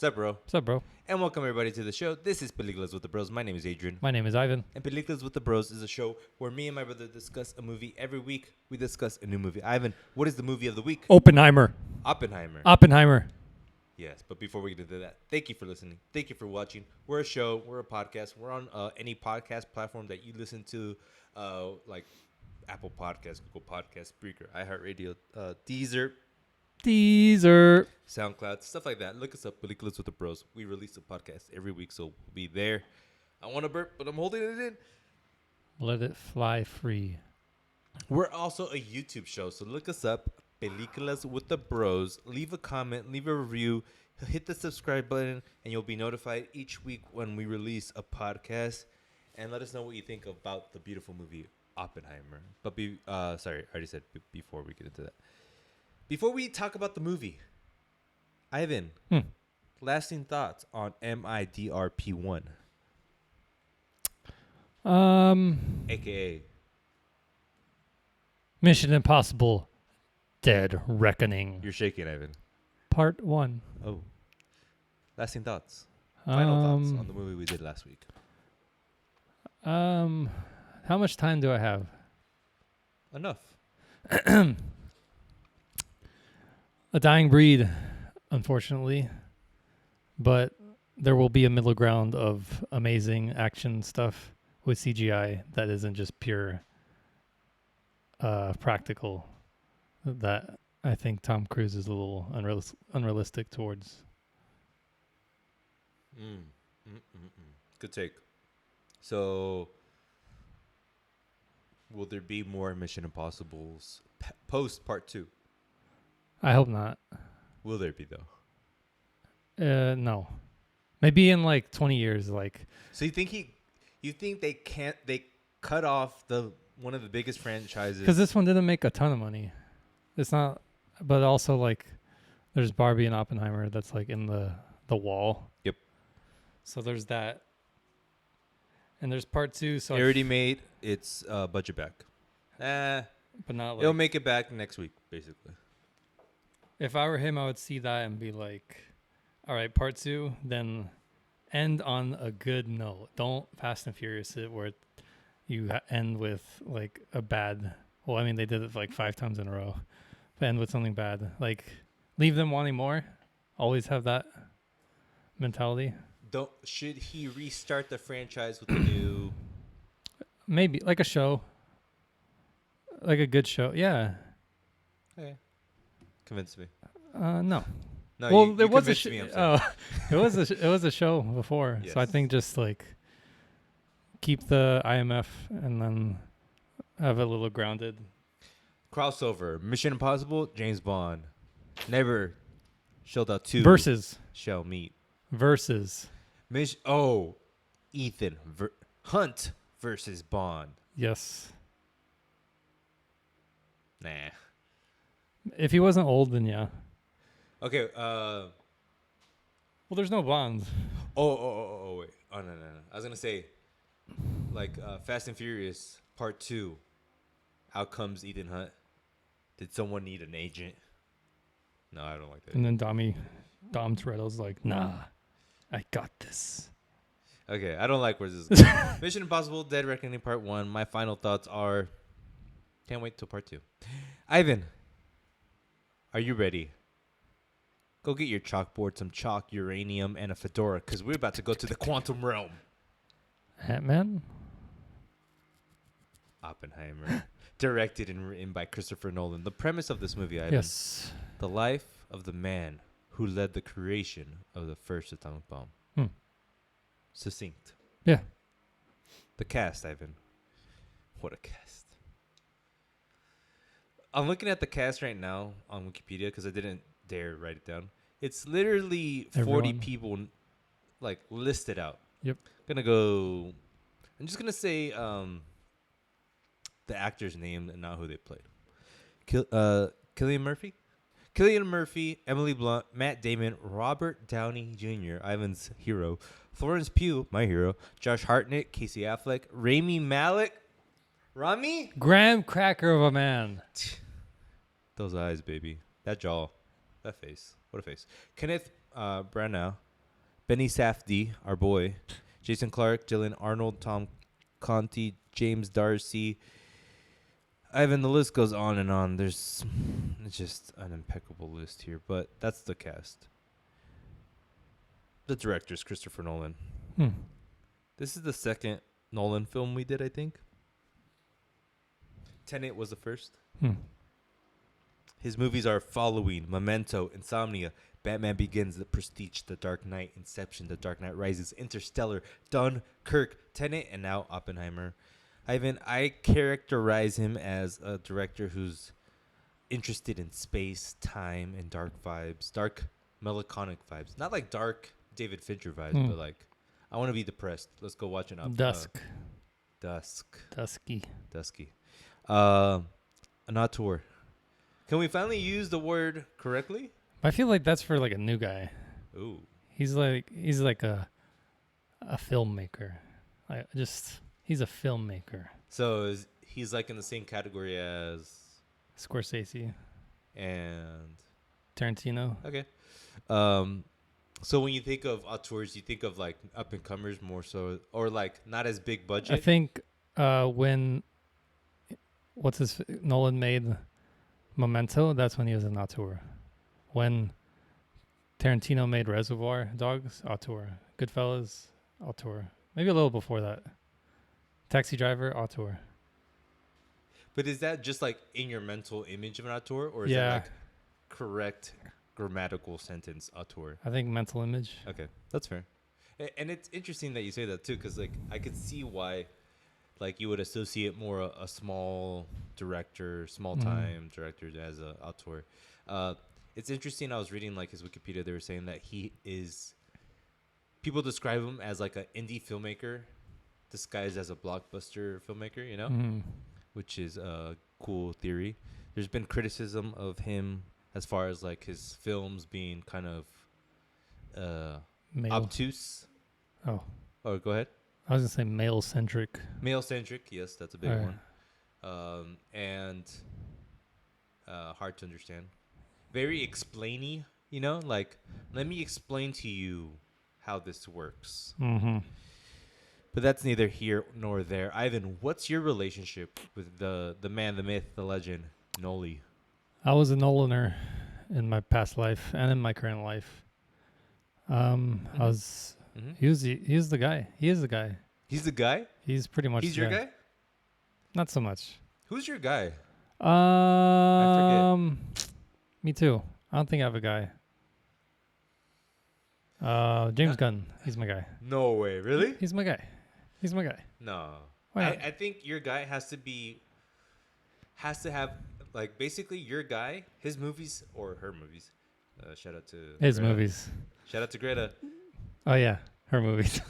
What's up, bro? What's up, bro? And welcome everybody to the show. This is Peliculas with the Bros. My name is Adrian. My name is Ivan. And Peliculas with the Bros is a show where me and my brother discuss a movie. Every week, we discuss a new movie. Ivan, what is the movie of the week? Oppenheimer. Oppenheimer. Yes, but before we get into that, thank you for listening. Thank you for watching. We're a show. We're a podcast. We're on any podcast platform that you listen to, like Apple Podcasts, Google Podcasts, Breaker, iHeartRadio, Teaser. SoundCloud, stuff like that. Look us up, Peliculas with the Bros. We release a podcast every week, so we'll be there. I want to burp, but I'm holding it in. Let it fly free. We're also a YouTube show, so look us up, Peliculas with the Bros. Leave a comment, leave a review, hit the subscribe button, and you'll be notified each week when we release a podcast. And let us know what you think about the beautiful movie Oppenheimer. But sorry, I already said before we get into that. Before we talk about the movie, Ivan, lasting thoughts on MIDRP1, aka Mission Impossible: Dead Reckoning. You're shaking, Ivan. Part 1. Oh, lasting thoughts, final thoughts on the movie we did last week. How much time do I have? Enough. A dying breed, unfortunately, but there will be a middle ground of amazing action stuff with CGI that isn't just pure practical, that I think Tom Cruise is a little unrealistic towards. Good take. So, will there be more Mission Impossibles post part 2? I hope not. Will there be though? No. Maybe in like 20 years, like. So you think they cut off one of the biggest franchises? Because this one didn't make a ton of money. It's not, but also like, there's Barbie and Oppenheimer that's like in the wall. Yep. So there's that, and there's part 2. So it already made its budget back. But not like. It'll make it back next week, basically. If I were him, I would see that and be like, all right, part 2, then end on a good note. Don't Fast and Furious it where you end with like a bad, well, I mean, they did it like 5 times in a row, but end with something bad. Like, leave them wanting more. Always have that mentality. Should he restart the franchise with a new? Maybe, like a show. Like a good show. Yeah. Okay. Convince me. No. No, well, there was a me. it was a show before, Yes. so I think just like keep the IMF and then have it a little grounded. Crossover: Mission Impossible, James Bond. Never shall the two Versus shall meet. Ethan Hunt versus Bond. Yes. Nah. If he wasn't old, then yeah. Okay. Well, there's no Bond. Wait. Oh, no. I was gonna say, like, Fast and Furious Part 2. How comes Ethan Hunt? Did someone need an agent? No, I don't like that. And then Dom Toretto's like, nah, I got this. Okay, I don't like where this is going. Mission Impossible: Dead Reckoning Part 1. My final thoughts are, can't wait till Part 2. Ivan, are you ready? Go get your chalkboard, some chalk, uranium, and a fedora, because we're about to go to the quantum realm. Ant-Man? Oppenheimer. Directed and written by Christopher Nolan. The premise of this movie, Ivan. Yes. The life of the man who led the creation of the first atomic bomb. Succinct. Yeah. The cast, Ivan. What a cast. I'm looking at the cast right now on Wikipedia because I didn't dare write it down. It's literally 40 Everyone. people like listed out. Yep. I'm just gonna say the actor's name and not who they played. Cillian Murphy, Emily Blunt, Matt Damon, Robert Downey Jr., Ivan's hero, Florence Pugh, my hero, Josh Hartnett, Casey Affleck, Rami Malek, Graham cracker of a man. Those eyes, baby. That jaw. That face. What a face. Kenneth Branagh, Benny Safdie, our boy, Jason Clarke, Gillian Arnold, Tom Conti, James Darcy. Ivan, the list goes on and on. It's just an impeccable list here, but that's the cast. The director is Christopher Nolan. This is the second Nolan film we did, I think. Tenet was the first. His movies are Following, Memento, Insomnia, Batman Begins, The Prestige, The Dark Knight, Inception, The Dark Knight Rises, Interstellar, Dunkirk, Tenet, and now Oppenheimer. Ivan, I characterize him as a director who's interested in space, time, and dark vibes. Dark, melancholic vibes. Not like dark David Fincher vibes, but like, I want to be depressed. Let's go watch an Dusk. Dusky. An auteur. Can we finally use the word correctly? I feel like that's for like a new guy. Ooh. He's like a filmmaker. He's a filmmaker. So he's like in the same category as Scorsese and Tarantino. Okay. So when you think of auteurs, you think of like up and comers more so, or like not as big budget. I think when Nolan made Memento, that's when he was an auteur. When Tarantino made Reservoir Dogs, auteur. Goodfellas, auteur. Maybe a little before that. Taxi Driver, auteur. But is that just like in your mental image of an auteur, or is Yeah. that like correct grammatical sentence auteur? I think mental image. Okay, that's fair. And it's interesting that you say that too, because like I could see why, like you would associate more a small director, small time director as a auteur. It's interesting. I was reading like his Wikipedia. They were saying that people describe him as like an indie filmmaker disguised as a blockbuster filmmaker, you know, which is a cool theory. There's been criticism of him as far as like his films being kind of obtuse. Oh, go ahead. I was gonna say male-centric. Male-centric, yes, that's a big one. And hard to understand. Very explainy, you know, like let me explain to you how this works. But that's neither here nor there. Ivan, what's your relationship with the man, the myth, the legend, Noli? I was a Nolaner in my past life and in my current life. I was. He was the guy. He is the guy. He's the guy? He's pretty much. He's your guy? Not so much. Who's your guy? I forget. Me too. I don't think I have a guy. James Gunn. He's my guy. No way. Really? He's my guy. No. Why not? I think your guy has to have like basically your guy, his movies or her movies. Shout out to his Greta. movies. Shout out to Greta. Oh yeah, her movies.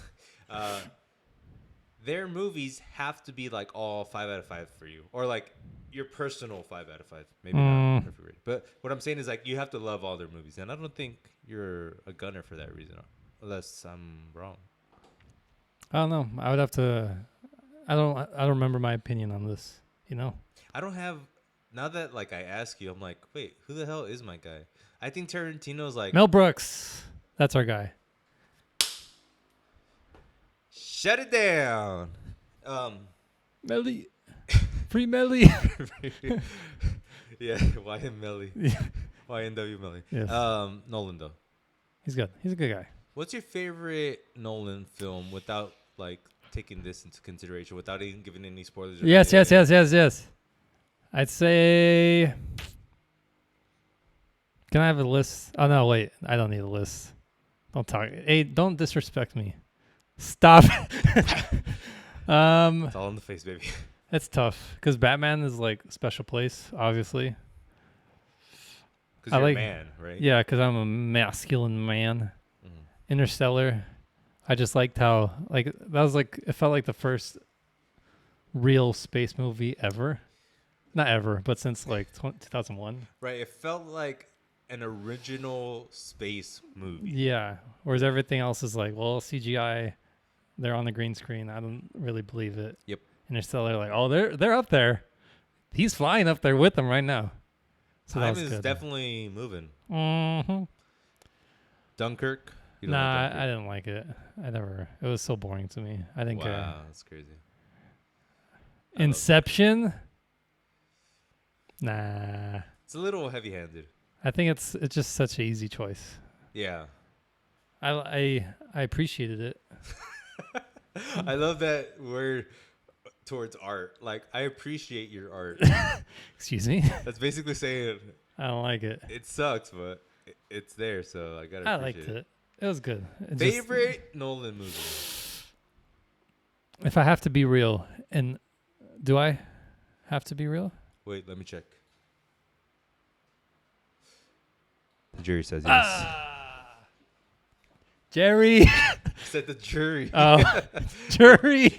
Their movies have to be like all 5 out of 5 for you, or like your personal 5 out of 5. Maybe not perfect rating. But what I'm saying is like you have to love all their movies, and I don't think you're a gunner for that reason, unless I'm wrong. I don't know. I would have to. I don't remember my opinion on this. You know. I don't have. Now that like I ask you, I'm like, wait, who the hell is my guy? I think Tarantino's like Mel Brooks. That's our guy. Shut it down. Melly. Free Melly. Yeah, YN Melly. YNW Melly. Yes. Nolan though. He's good. He's a good guy. What's your favorite Nolan film without like taking this into consideration, without even giving any spoilers? Yes. I'd say. Can I have a list? Oh no, wait. I don't need a list. Don't talk. Hey, don't disrespect me. Stop. It's all in the face, baby. It's tough because Batman is like a special place, obviously. Because you're a man, right? Yeah, because I'm a masculine man. Interstellar, I just liked how like that was like it felt like the first real space movie ever. Not ever, but since like 2001. Right. It felt like an original space movie. Yeah. Whereas everything else is like, well, CGI, they're on the green screen. I don't really believe it. Yep. Interstellar, like, oh, they're up there. He's flying up there with them right now. So Time is definitely moving. Mm-hmm. Dunkirk. You don't like Nah, Dunkirk? I didn't like it. I never. It was so boring to me. I think Wow, that's crazy. I love Inception. Nah, It's a little heavy-handed. I think it's just such an easy choice. Yeah. I appreciated it. I love that we're towards art. Like, I appreciate your art. Excuse me. That's basically saying I don't like it. it sucks, but it's there, so I gotta I appreciate liked it. it. It was good. It just- Favorite Nolan movie? if I have to be real, and do I have to be real? Wait, let me check. The jury says yes. Jerry. Said the jury. Oh, jury.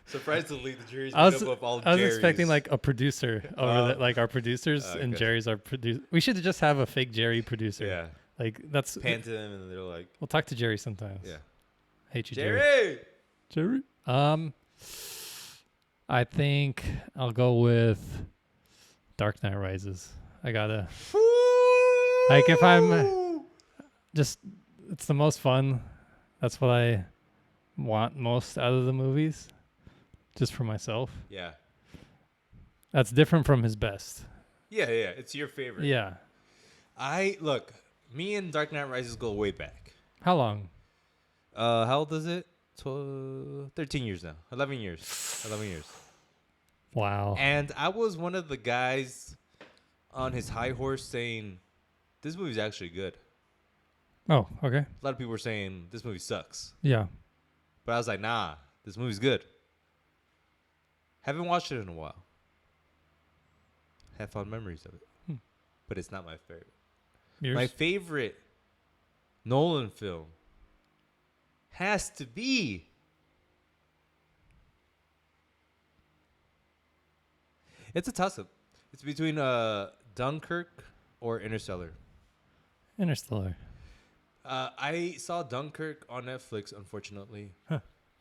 Surprisingly, the jury's I made was up of all I was Jerrys. expecting like a producer over like our producers, Oh, and gotcha. Jerry's our producer. We should just have a fake Jerry producer. Yeah. Like that's. Pan to them, and they're like, We'll talk to Jerry sometimes. yeah. Hate you, Jerry. Jerry! Jerry. I think I'll go with Dark Knight Rises. I gotta like if I'm just it's the most fun. That's what I want most out of the movies. Just for myself. Yeah. That's different from his best. Yeah, it's your favorite. Yeah. Look, me and Dark Knight Rises go way back. How long? How old is it? 13 years now. 11 years. 11 years. Wow. And I was one of the guys on his high horse saying, this movie's actually good. Oh, okay. A lot of people were saying, this movie sucks. Yeah. But I was like, nah, this movie's good. Haven't watched it in a while. Have fond memories of it. But it's not my favorite. Yours? My favorite Nolan film has to be it's a toss-up. It's between Dunkirk or Interstellar. Interstellar. I saw Dunkirk on Netflix, unfortunately. Huh.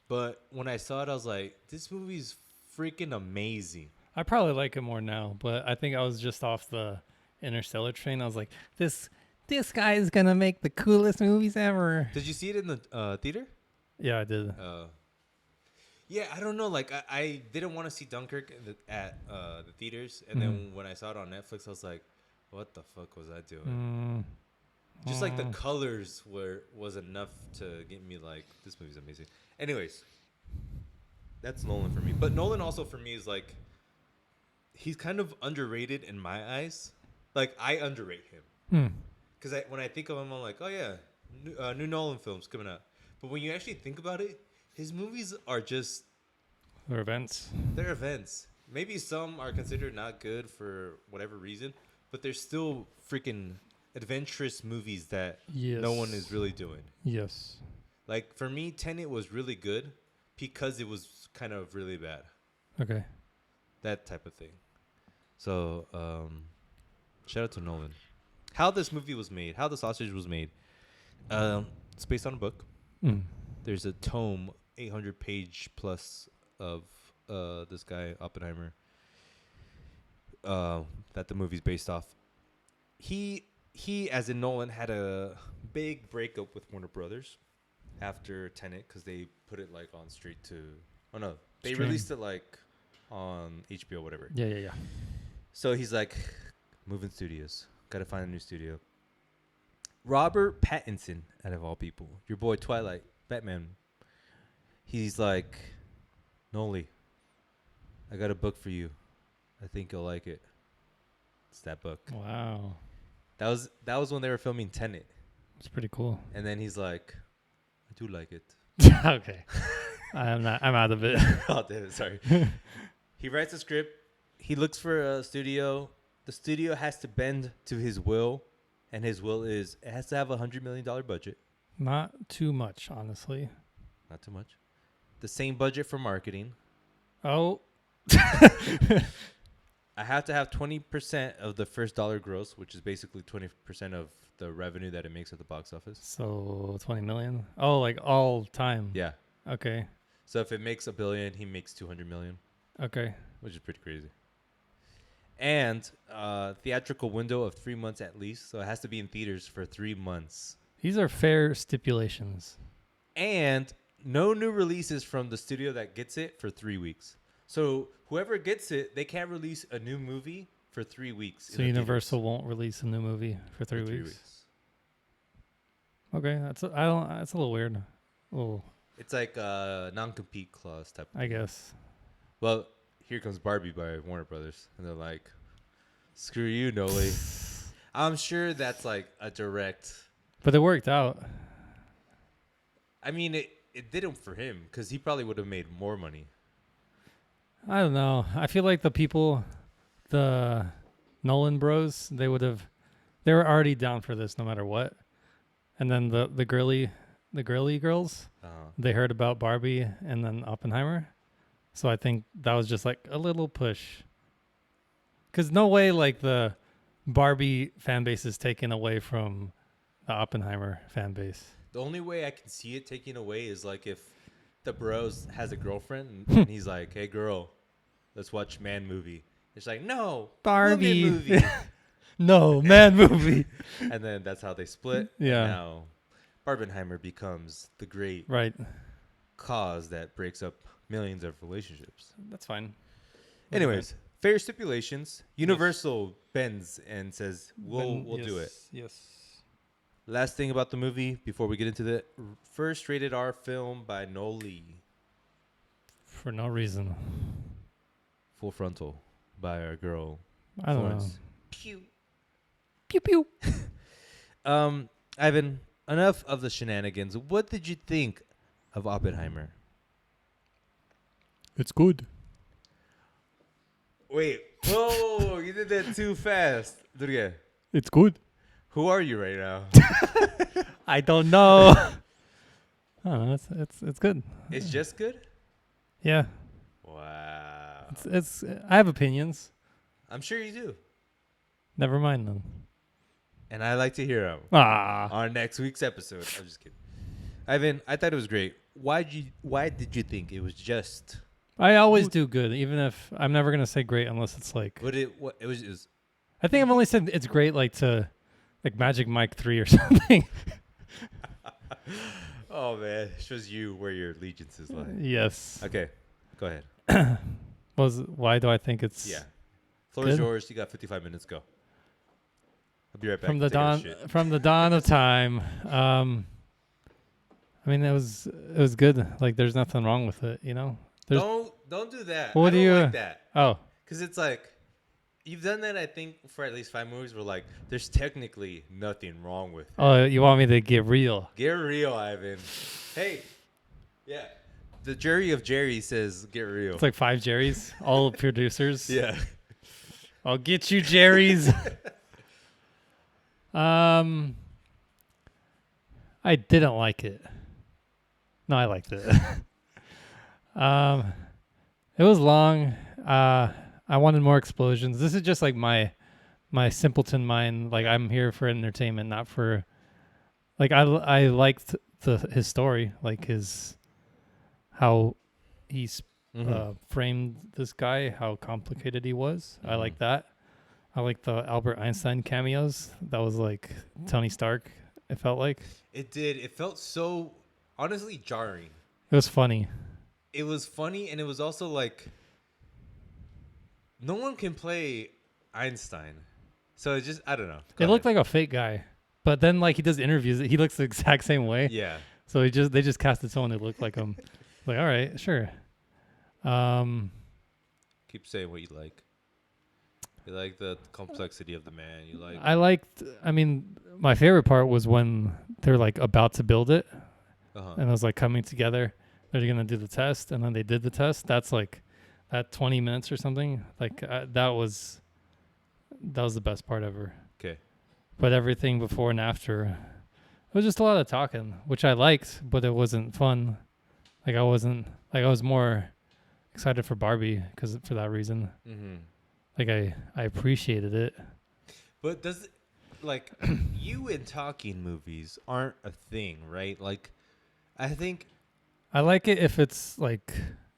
But when I saw it, I was like, this movie's freaking amazing. I probably like it more now, but I think I was just off the Interstellar train. I was like, this guy is gonna make the coolest movies ever. Did you see it in the theater? Yeah, I did. Yeah, I don't know. Like, I didn't want to see Dunkirk at the theaters. And then when I saw it on Netflix, I was like, what the fuck was I doing? Just like the colors was enough to get me like, this movie's amazing. Anyways, that's Nolan for me. But Nolan also for me is like, he's kind of underrated in my eyes. Like, I underrate him. Because when I think of him, I'm like, oh yeah, new Nolan films coming out. But when you actually think about it, his movies are just... They're events. They're events. Maybe some are considered not good for whatever reason, but they're still freaking adventurous movies that no one is really doing. Yes. Like, for me, Tenet was really good because it was kind of really bad. Okay. That type of thing. So, shout out to Nolan. How this movie was made, how the sausage was made. It's based on a book. There's a tome, 800-page plus of this guy, Oppenheimer, that the movie's based off. He, as in Nolan, had a big breakup with Warner Brothers after Tenet because they put it like on straight to... Oh, no. They released it like on HBO, whatever. Yeah. So he's like, moving studios. Got to find a new studio. Robert Pattinson, out of all people, your boy Twilight, Batman. He's like, Noli, I got a book for you. I think you'll like it. It's that book. Wow. That was when they were filming Tenet. It's pretty cool. And then he's like, I do like it. Okay. I'm out of it. Oh, damn it, sorry. He writes a script. He looks for a studio. The studio has to bend to his will. And his will is, it has to have $100 million budget. Not too much, honestly. Not too much. The same budget for marketing. Oh. I have to have 20% of the first dollar gross, which is basically 20% of the revenue that it makes at the box office. So 20 million? Oh, like all time. Yeah. Okay. So if it makes $1 billion, he makes 200 million. Okay. Which is pretty crazy. And theatrical window of 3 months at least. So it has to be in theaters for 3 months. These are fair stipulations. And no new releases from the studio that gets it for 3 weeks. So whoever gets it, they can't release a new movie for 3 weeks. So Universal won't release a new movie for 3 weeks. Okay, that's that's a little weird. Oh, It's like a non-compete clause type of I thing. guess. Well, here comes Barbie by Warner Brothers, and they're like, "Screw you, Nolan." I'm sure that's like a direct. But it worked out. I mean, it didn't for him because he probably would have made more money. I don't know. I feel like the Nolan bros, they were already down for this no matter what. And then the girly girls, they heard about Barbie and then Oppenheimer. So I think that was just like a little push. Cause no way like the Barbie fan base is taken away from the Oppenheimer fan base. The only way I can see it taking away is like if the bros has a girlfriend and he's like, "Hey girl, let's watch man movie." It's like, "No, Barbie woman movie." No, man movie. And then that's how they split. Yeah. And now Barbenheimer becomes the great Right. cause that breaks up millions of relationships. That's fine. Anyways, fair stipulations. Universal bends and says, we'll do it. Yes. Last thing about the movie before we get into the first rated R film by Nolan. For no reason. Full Frontal by our girl. I don't Florence. know. Pew. Pew pew. Ivan, enough of the shenanigans. What did you think of Oppenheimer? It's good. Wait. Whoa, you did that too fast. Do it again. It's good. Who are you right now? I don't know. I don't know. It's good. It's just good? Yeah. Wow. It's I have opinions. I'm sure you do. Never mind them. And I like to hear them Ah. on next week's episode. I'm just kidding. Ivan, I thought it was great. Why did you think it was just? I always do good, even if I'm never gonna say great unless it's like. What it was I think I've only said it's great like to, like Magic Mike 3 or something. Oh man, it shows you where your allegiances lie. Yes. Okay, go ahead. Why do I think it's? Yeah, floor is Good? yours. You got 55 minutes. Go. I'll be right back. From the Take a dawn shit. from the dawn of time. I mean, it was good. Like, there's nothing wrong with it, you know. There's, Don't do that. What I do don't you? like that. Oh, Because it's like, you've done that, I think, for at least 5 movies where, like, there's technically nothing wrong with it. oh, you want me to get real? Get real, Ivan. Hey. Yeah. The jury of Jerry says get real. It's like 5 Jerry's, all producers. Yeah. I'll get you, Jerry's. I didn't like it. No, I liked it. It was long. I wanted more explosions. This is just like my simpleton mind. Like, I'm here for entertainment, not for. Like, I liked his story, like how he's framed this guy, how complicated he was. I like that. I like the Albert Einstein cameos. That was like Tony Stark. It felt like It did. It felt so, honestly, jarring. it was funny. It was funny, and it was also like, no one can play Einstein. So it just, I don't know. It looked like a fake guy, but then like he does interviews, he looks the exact same way. Yeah. So they just casted someone who looked like him. Like, all right, sure. Keep saying what you like. You like the complexity of the man. You like. I mean, my favorite part was when they're like about to build it, Uh-huh. and it was like coming together. They're gonna do the test, and then they did the test. That's like that 20 minutes or something. Like that was the best part ever. Okay. But everything before and after, it was just a lot of talking, which I liked, but it wasn't fun. Like, I was more excited for Barbie for that reason. Mm-hmm. Like, I appreciated it. But does it, like, you and talking movies aren't a thing, right? Like, I think. I like it if it's like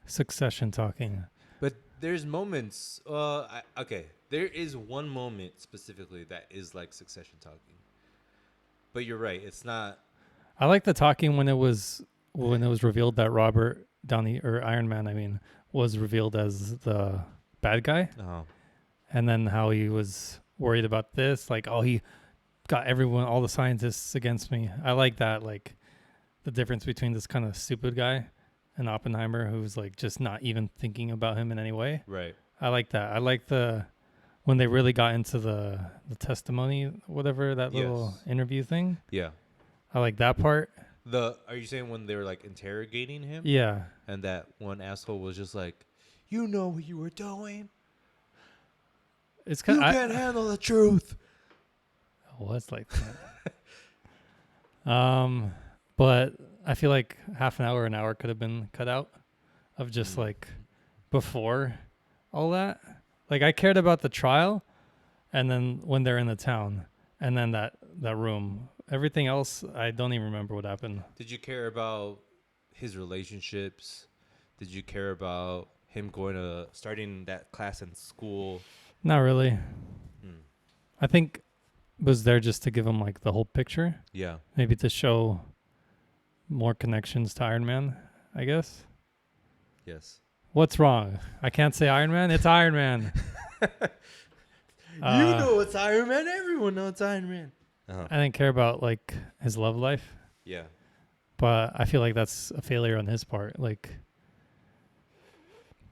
Succession talking. But there's moments. Okay, there is one moment specifically that is like Succession talking. But you're right. It's not. I like the talking when it was revealed that Robert Downey, or Iron Man, I mean, was revealed as the bad guy, Oh, and then how he was worried about this, like, oh, he got everyone, all the scientists against me. I like that, like the difference between this kind of stupid guy and Oppenheimer, who's like just not even thinking about him in any way. right. I like that. I like the when they really got into the testimony, whatever, that little Yes. interview thing. Yeah. I like that part. Are you saying when they were like interrogating him? Yeah. And that one asshole was just like, "You know what you were doing. It's You kind of, can't handle the truth." it was like that. But I feel like half an hour could have been cut out of just like before all that. Like I cared about the trial, and then when they're in the town, and then that room. Everything else, I don't even remember what happened. Did you care about his relationships? Did you care about him starting that class in school? Not really. Hmm. I think it was there just to give him like the whole picture, Yeah. maybe to show more connections to Iron Man, I guess. Yes. What's wrong? I can't say Iron Man. It's Iron Man. You know it's Iron Man. Everyone knows it's Iron Man. Uh-huh. I didn't care about like his love life, Yeah. but I feel like that's a failure on his part. Like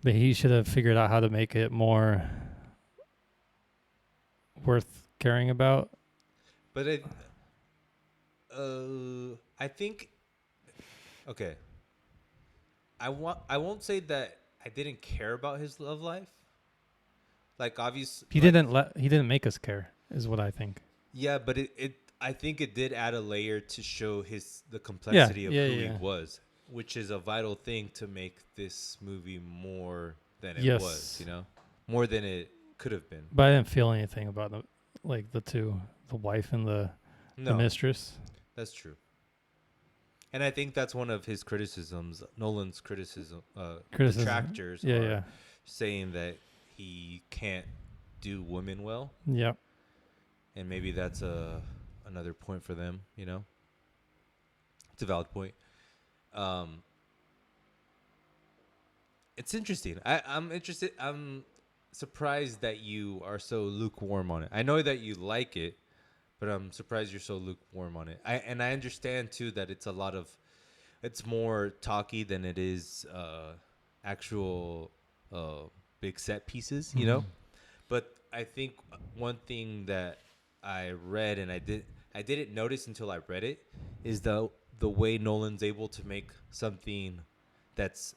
that he should have figured out how to make it more worth caring about. But I think, okay. I won't say that I didn't care about his love life. Like obviously, He didn't make us care, is what I think. yeah, but I think it did add a layer to show the complexity of who he was, which is a vital thing to make this movie more than it was, more than it could have been. But I didn't feel anything about the two, the wife and the mistress. That's true. And I think that's one of his criticisms, Nolan's criticism. Detractors are saying that he can't do women well. Yeah. And maybe that's another point for them, It's a valid point. It's interesting. I'm interested. I'm surprised that you are so lukewarm on it. I know that you like it, but I'm surprised you're so lukewarm on it. I understand too that it's more talky than it is actual big set pieces, But I think one thing that I read and I didn't notice until I read it is the way Nolan's able to make something that's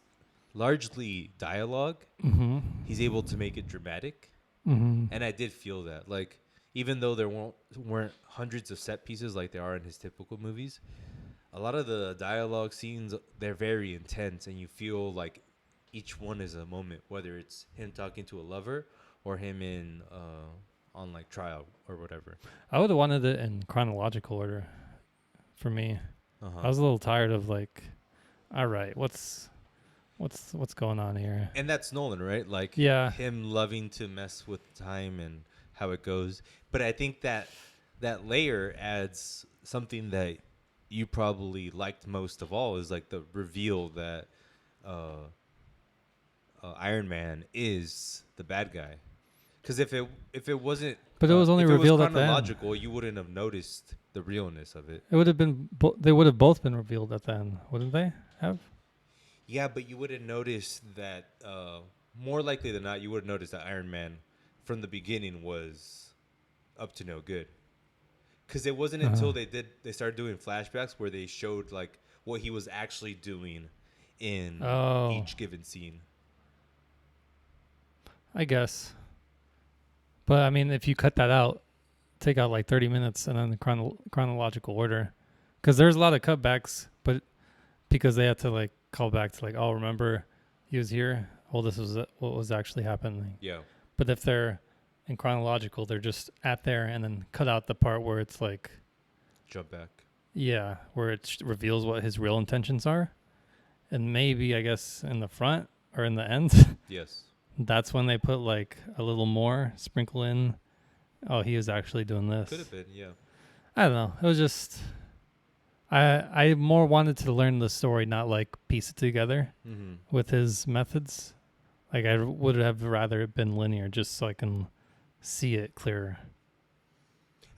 largely dialogue. Mm-hmm. He's able to make it dramatic, and I did feel that. Like even though there weren't hundreds of set pieces like there are in his typical movies, a lot of the dialogue scenes, they're very intense, and you feel like each one is a moment, whether it's him talking to a lover or him on like trial or whatever. I would have wanted it in chronological order for me. I was a little tired of like, all right, what's going on here? And that's Nolan, right? Like him loving to mess with time and how it goes. But I think that layer adds something that you probably liked most of all, is like the reveal that Iron Man is the bad guy. Because if it wasn't, but it was only revealed at the end. Chronological, you wouldn't have noticed the realness of it. It would have been. They would have both been revealed at the end, wouldn't they? Have? Yeah, but you would have noticed that. More likely than not, you would have noticed that Iron Man, from the beginning, was up to no good. Because it wasn't until they started doing flashbacks where they showed like what he was actually doing in each given scene. I guess. But I mean, if you cut that out, take out like 30 minutes and then the chronological order, because there's a lot of cutbacks, but because they had to like call back to like, oh, remember he was here. Well, this was what was actually happening. Yeah. But if they're in chronological, they're just at there and then cut out the part where it's like jump back. Yeah, where it reveals what his real intentions are, and maybe I guess in the front or in the end. Yes. That's when they put like a little more sprinkle in. Oh, he was actually doing this. Could have been, yeah. I don't know. It was just I more wanted to learn the story, not like piece it together Mm-hmm. with his methods. Like I would have rather it been linear, just so I can see it clearer.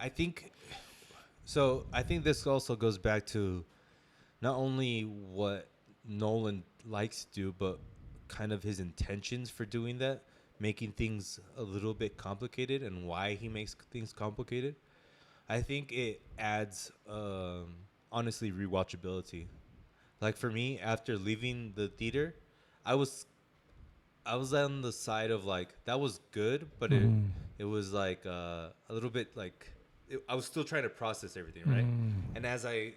I think so. I think this also goes back to not only what Nolan likes to do, but kind of his intentions for doing that, making things a little bit complicated, and why he makes things complicated. I think it adds, honestly, rewatchability. Like for me, after leaving the theater, I was I was on the side of like that was good, but Mm-hmm. it was like a little bit like I was still trying to process everything, right? Mm-hmm. And as I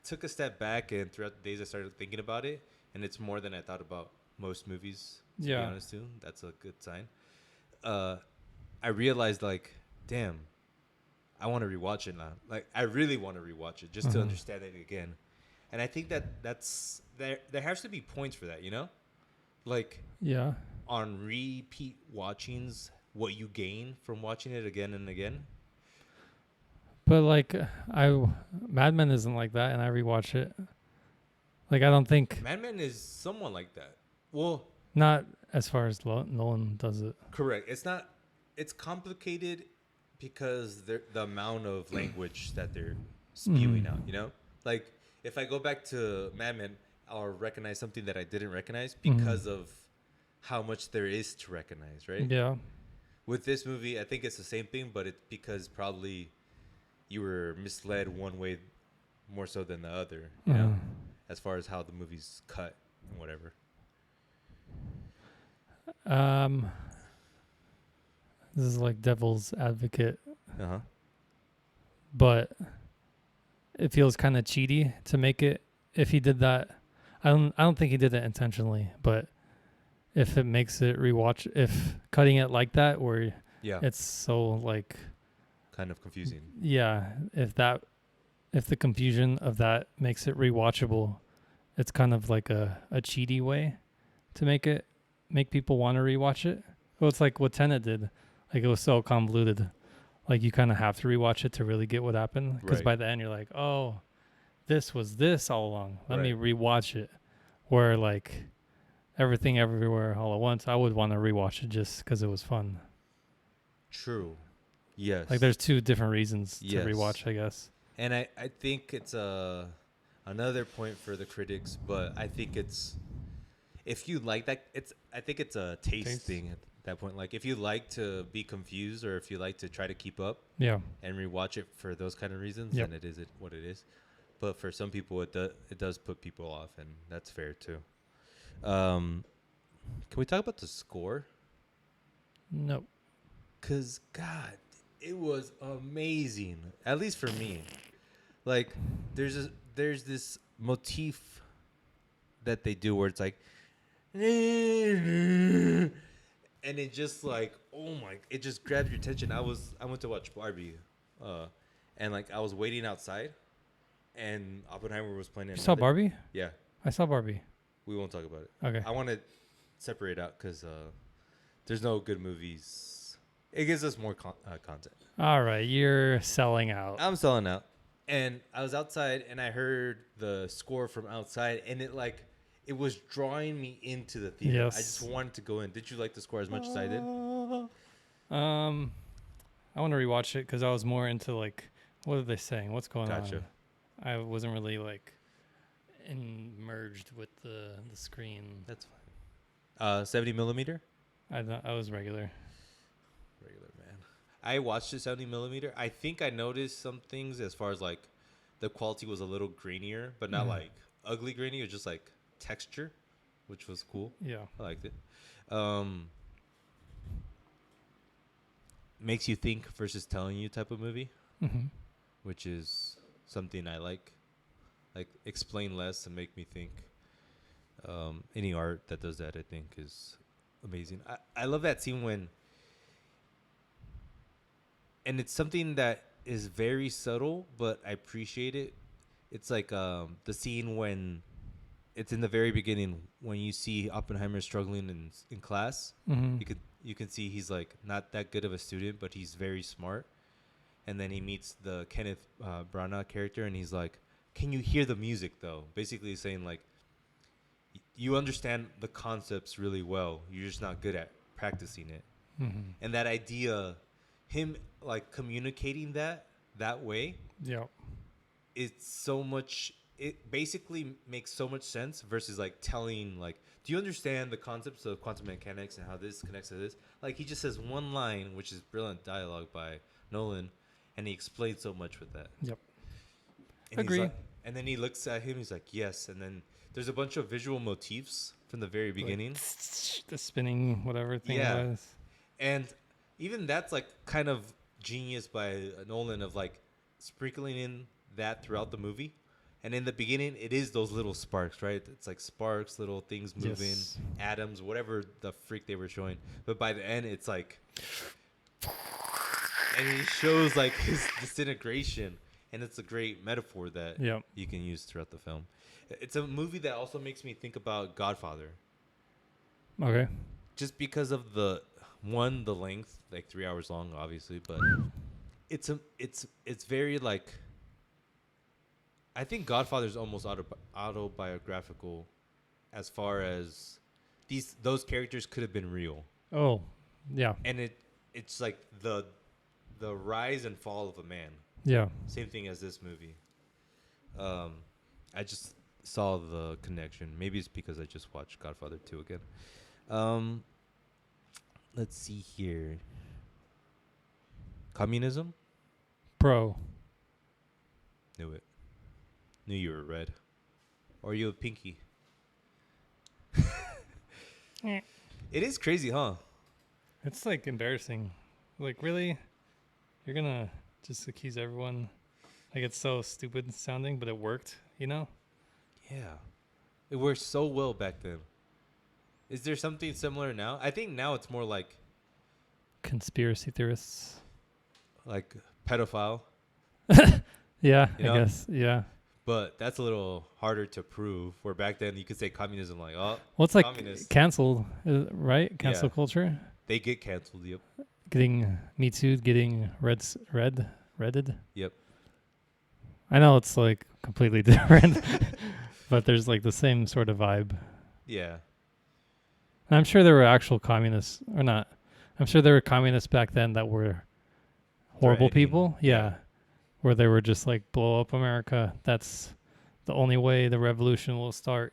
took a step back and throughout the days I started thinking about it, and it's more than I thought about most movies, to be Yeah. honest too. That's a good sign. Uh, I realized like, damn, I want to rewatch it now. Like I really want to rewatch it just to Mm-hmm. understand it again. And I think that that's there has to be points for that, you know? Like Yeah. on repeat watchings, what you gain from watching it again and again. But like I Mad Men isn't like that, and I rewatch it. Like I don't think Mad Men is somewhat like that. Well, not as far as Nolan does it. correct. It's not. It's complicated because the amount of language that they're spewing out. Mm. You know, like if I go back to Mad Men, I'll recognize something that I didn't recognize Mm. because of how much there is to recognize. Right. Yeah. With this movie, I think it's the same thing, but it's because probably you were misled one way more so than the other. You know, Mm. as far as how the movie's cut and whatever. Um, this is like devil's advocate, Uh huh. but it feels kind of cheaty to make it. If he did that, I don't think he did it intentionally, but if it makes it rewatch, if cutting it like that, where Yeah. it's so like, Kind of confusing. yeah, if the confusion of that makes it rewatchable, it's kind of like a cheaty way to make people want to rewatch it. Well, it's like what Tenet did. Like it was so convoluted. Like you kind of have to rewatch it to really get what happened. Because Right. by the end you're like, oh, this was this all along. Let me Right. rewatch it. Where like everything everywhere all at once, I would want to rewatch it just because it was fun. True. Yes. Like there's two different reasons to Yes. rewatch, I guess. And I think it's another point for the critics, but I think it's if you like that, I think it's a taste thing at that point. Like if you like to be confused or if you like to try to keep up Yeah. and rewatch it for those kind of reasons, Yep. then it is what it is. But for some people, it does put people off, and that's fair too. Can we talk about the score? Nope. Cause God, it was amazing. At least for me. Like there's this motif that they do where it's like and it just like it just grabs your attention. I went to watch Barbie, and like I was waiting outside, and Oppenheimer was playing. You saw Barbie? Yeah, I saw Barbie. we won't talk about it. Okay. I want to separate out because there's no good movies. It gives us more content. All right, you're selling out. I'm selling out. And I was outside and I heard the score from outside and it was drawing me into the theater. Yes. I just wanted to go in. Did you like the score as much as I did? I want to rewatch it because I was more into like, what are they saying? What's going Gotcha. on? I wasn't really like merged with the screen. That's fine. 70 millimeter? I was regular. Regular, man. I watched it 70 millimeter. I think I noticed some things as far as like the quality was a little grainier, but not like ugly grainy. It was just like texture, which was cool. Yeah. I liked it. Makes you think versus telling you type of movie, Mm-hmm. which is something I like. Like explain less and make me think. Any art that does that, I think, is amazing. I love that scene when, and it's something that is very subtle, but I appreciate it. It's like the scene when it's in the very beginning when you see Oppenheimer struggling in class. Mm-hmm. You can see he's like not that good of a student, but he's very smart. and then he meets the Kenneth Branagh character, and he's like, "Can you hear the music though?" Basically saying like, you understand the concepts really well. You're just not good at practicing it. Mm-hmm. And that idea, him like communicating that way, Yeah. it's so much. It basically makes so much sense versus like telling like, do you understand the concepts of quantum mechanics and how this connects to this? Like he just says one line, which is brilliant dialogue by Nolan, and he explains so much with that. Yep. And he's Agree. like, and then he looks at him. He's like, yes. And then there's a bunch of visual motifs from the very beginning. Like, the spinning whatever thing Yeah. it was. And even that's like kind of genius by Nolan of like sprinkling in that throughout the movie. And in the beginning, it is those little sparks, right? It's like sparks, little things moving, Yes. atoms, whatever the freak they were showing. But by the end, it's like, and he shows like his disintegration. And it's a great metaphor that Yep. you can use throughout the film. It's a movie that also makes me think about Godfather. Okay. Just because of the length, like 3 hours long, obviously, but it's very like, I think Godfather's almost autobiographical, as far as those characters could have been real, Oh, yeah. and it's like the rise and fall of a man. Yeah. Same thing as this movie. I just saw the connection. Maybe it's because I just watched Godfather 2 again. Let's see here. Communism? Pro. Knew it. Knew you were red. Or are you a pinky? Eh. It is crazy, huh? It's like embarrassing. Like, really? You're gonna just accuse everyone? Like, it's so stupid sounding, but it worked, you know? Yeah. It worked so well back then. Is there something similar now? I think now it's more like Conspiracy theorists. pedophile, Yeah, You I know? guess. Yeah. but that's a little harder to prove. Where back then you could say communism, like, oh, Well, it's like communists. canceled, right? Cancel Yeah. culture. They get canceled. Yep. Getting Me Too, getting redded. Yep. I know it's like completely different, but there's like the same sort of vibe. Yeah. And I'm sure there were actual communists, or not. I'm sure there were communists back then that were horrible Threatening. people. Yeah. Where they were just like, blow up America. That's the only way the revolution will start.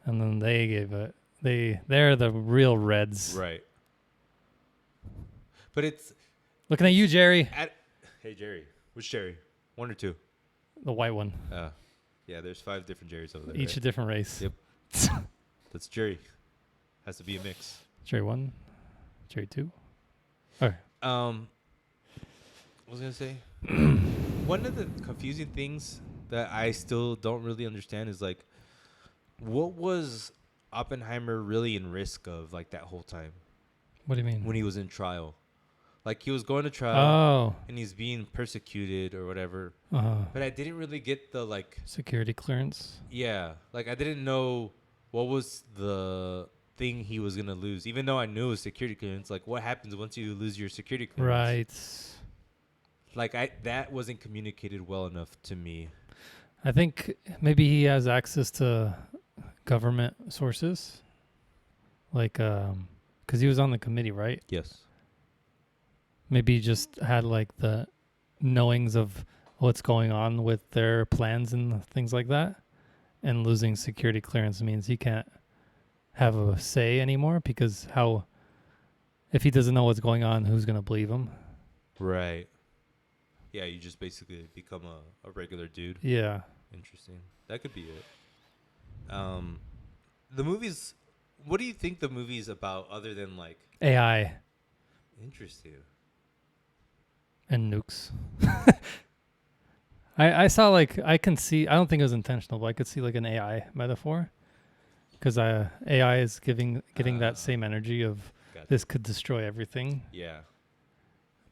And then they gave it. They're the real Reds. Right. But it's Looking at you, Jerry. Hey Jerry, which Jerry? One or two? The white one. Yeah. There's 5 different Jerrys over there. Each right? a different race. Yep. That's Jerry. Has to be a mix. Jerry 1. Jerry 2. What was I gonna say? One of the confusing things that I still don't really understand is like, what was Oppenheimer really in risk of like that whole time What do you mean? when he was in trial? Like he was going to trial Oh. and he's being persecuted or whatever. Uh-huh. But I didn't really get the like, Security clearance. yeah, like I didn't know what was the thing he was gonna lose, even though I knew it was security clearance. Like what happens once you lose your security clearance? Right. Like that wasn't communicated well enough to me. I think maybe he has access to government sources. Like, because he was on the committee, right? Yes. Maybe he just had like the knowings of what's going on with their plans and things like that. And losing security clearance means he can't have a say anymore, because if he doesn't know what's going on, who's going to believe him? Right. Yeah, you just basically become a regular dude. Yeah. Interesting. That could be it. The movies. What do you think the movie's about, other than like? AI Interesting. and nukes. I saw like, I don't think it was intentional, but I could see like an AI metaphor, because AI is getting that same energy of Gotcha. this could destroy everything. Yeah.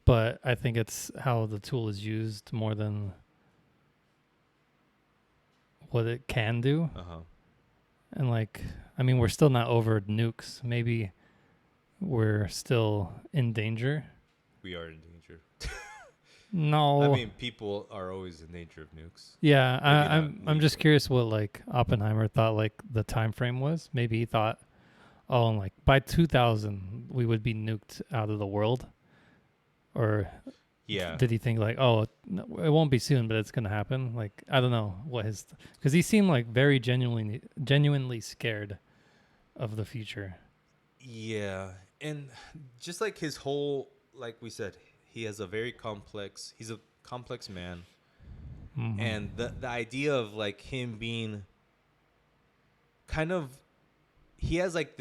But I think it's how the tool is used more than what it can do. Uh-huh. And like, I mean, we're still not over nukes. Maybe we're still in danger. We are in danger. I No. mean, people are always in danger of nukes. Yeah, Maybe not I'm just lethal. curious what like Oppenheimer thought like the time frame was. Maybe he thought, oh, and like by 2000 we would be nuked out of the world, or Yeah. did he think like, oh, no, it won't be soon, but it's gonna happen? Like I don't know what his, because he seemed like very genuinely scared of the future. Yeah. And just like his whole, like we said, he has a very complex, he's a complex man. Mm-hmm. And the idea of like him being kind of, he has like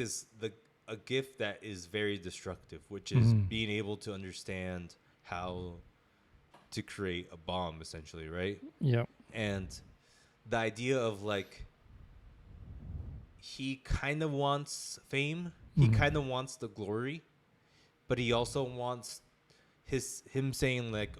a gift that is very destructive, which is Mm-hmm. being able to understand how to create a bomb, essentially, right? Yep. And the idea of like he kind of wants fame, he Mm-hmm. kind of wants the glory, but he also wants him saying like,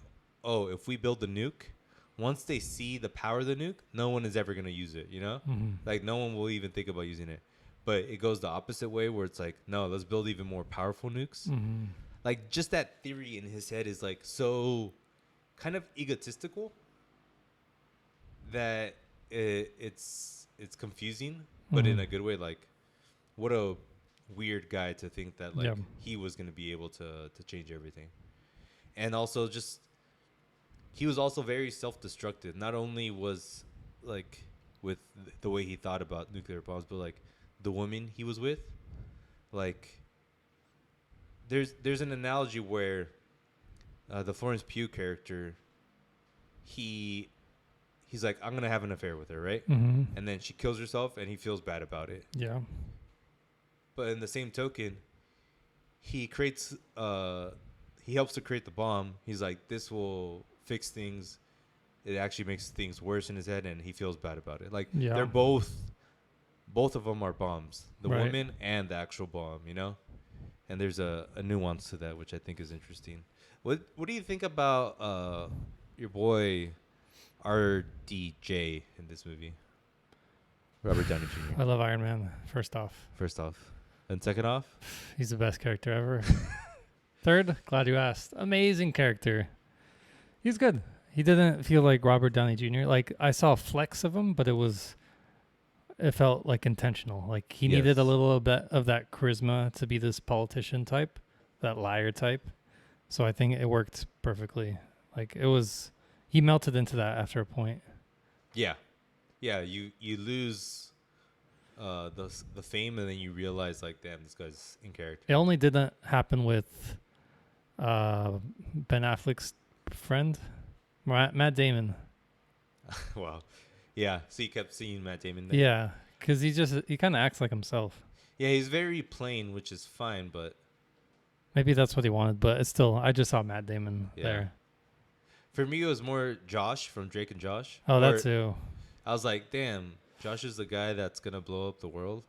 oh, if we build the nuke, once they see the power of the nuke, no one is ever gonna use it, you know? Mm-hmm. Like no one will even think about using it. But it goes the opposite way where it's like, no, let's build even more powerful nukes. Mm-hmm. Like just that theory in his head is like so kind of egotistical that it's confusing, but in Mm-hmm. a good way. Like, what a weird guy to think that like Yep. he was gonna be able to change everything, and also just he was also very self-destructive. Not only was like with the way he thought about nuclear bombs, but like the woman he was with. Like, there's an analogy where the Florence Pugh character, he he's like, I'm gonna have an affair with her, right? Mm-hmm. And then she kills herself, and he feels bad about it. Yeah. But in the same token, he creates he helps to create the bomb. He's like, this will fix things. It actually makes things worse in his head, and he feels bad about it. Like Yeah. they're both of them are bombs, the Right. woman and the actual bomb, you know. And there's a nuance to that, which I think is interesting. What do you think about your boy RDJ in this movie? Robert Downey Jr. I love Iron Man. First off, First off, and second off, he's the best character ever. Third, glad you asked. Amazing character. He's good. He didn't feel like Robert Downey Jr. Like I saw flecks of him, but it felt like intentional. Like he needed a yes, little bit of that charisma to be this politician type, that liar type. So I think it worked perfectly. Like he melted into that after a point. yeah, yeah. You lose the fame, and then you realize like, damn, this guy's in character. It only didn't happen with uh, Ben Affleck's friend, Matt Damon. Wow. Yeah. So you kept seeing Matt Damon there. Yeah, because he kind of acts like himself. Yeah, he's very plain, which is fine, but Maybe that's what he wanted, but it's still, I just saw Matt Damon yeah. there. For me, it was more Josh from Drake and Josh. Oh, Or that too. I was like, damn, Josh is the guy that's gonna blow up the world.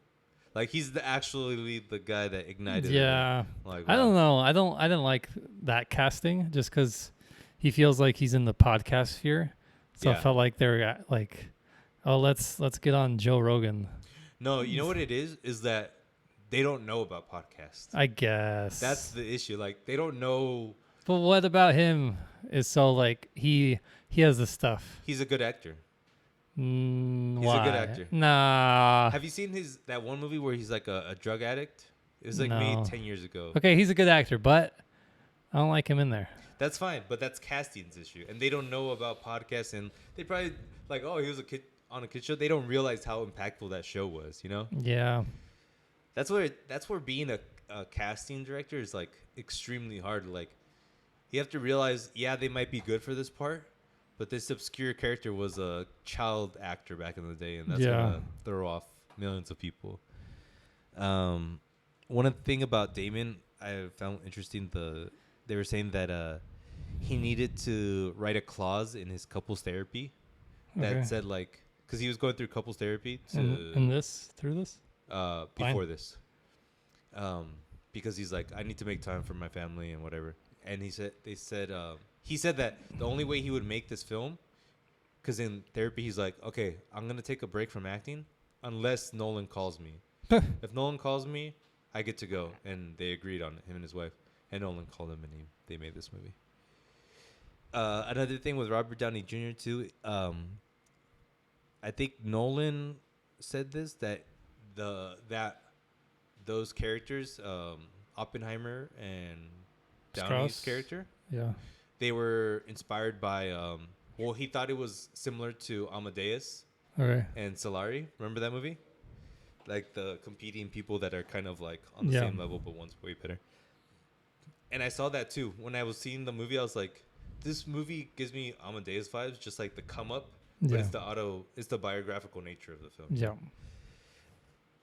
Like he's actually the guy that ignited it. Yeah, Like, I wow. don't know. I didn't like that casting just because he feels like he's in the podcast sphere. So I Yeah. felt like they're like, oh, let's get on Joe Rogan. No, you know what it is? Is that they don't know about podcasts. I guess That's the issue. Like they don't know. But what about him is so like he has the stuff. He's a good actor. He's He's a good actor. Nah. Have you seen that one movie where he's like a drug addict? It was like made No. 10 years ago. Okay, he's a good actor, but I don't like him in there. That's fine, but that's casting's issue, and they don't know about podcasts, and they probably like, oh, he was a kid on a kid show. They don't realize how impactful that show was. You know, Yeah. that's where being a casting director is like extremely hard. Like, you have to realize, yeah, they might be good for this part, but this obscure character was a child actor back in the day, and that's gonna throw off millions of people. One thing about Damon I found interesting, they were saying that he needed to write a clause in his couples therapy that Okay. said like, because he was going through couples therapy In this through this? before this, because he's like, I need to make time for my family and whatever. And he said that the only way he would make this film, because in therapy he's like, okay, I'm gonna take a break from acting unless Nolan calls me. If Nolan calls me, I get to go. And they agreed on it, him and his wife. And Nolan called him, and they made this movie. Another thing with Robert Downey Jr. too. I think Nolan said this that those characters, Oppenheimer and Downey's Strauss. character, Yeah. they were inspired by. Well, he thought it was similar to Amadeus Okay. and Solari. Remember that movie? Like the competing people that are kind of like on the Yeah. same level, but one's way better. And I saw that too. When I was seeing the movie, I was like, this movie gives me Amadeus vibes, just like the come up, but Yeah. it's the biographical nature of the film. Yeah.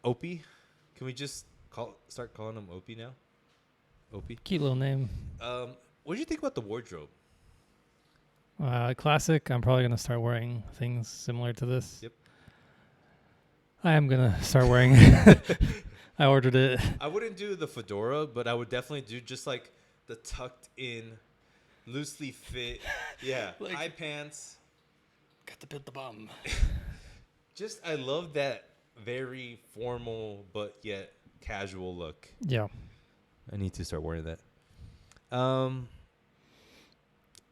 Opie, can we just start calling him Opie now? Opie. Cute little name. What do you think about the wardrobe? Classic. I'm probably gonna start wearing things similar to this. Yep. I am gonna start wearing. I ordered it. I wouldn't do the fedora, but I would definitely do just like the tucked in, loosely fit, Like- high pants. Got to build the bum. Just I love that very formal but yet casual look. Yeah. I need to start wearing that.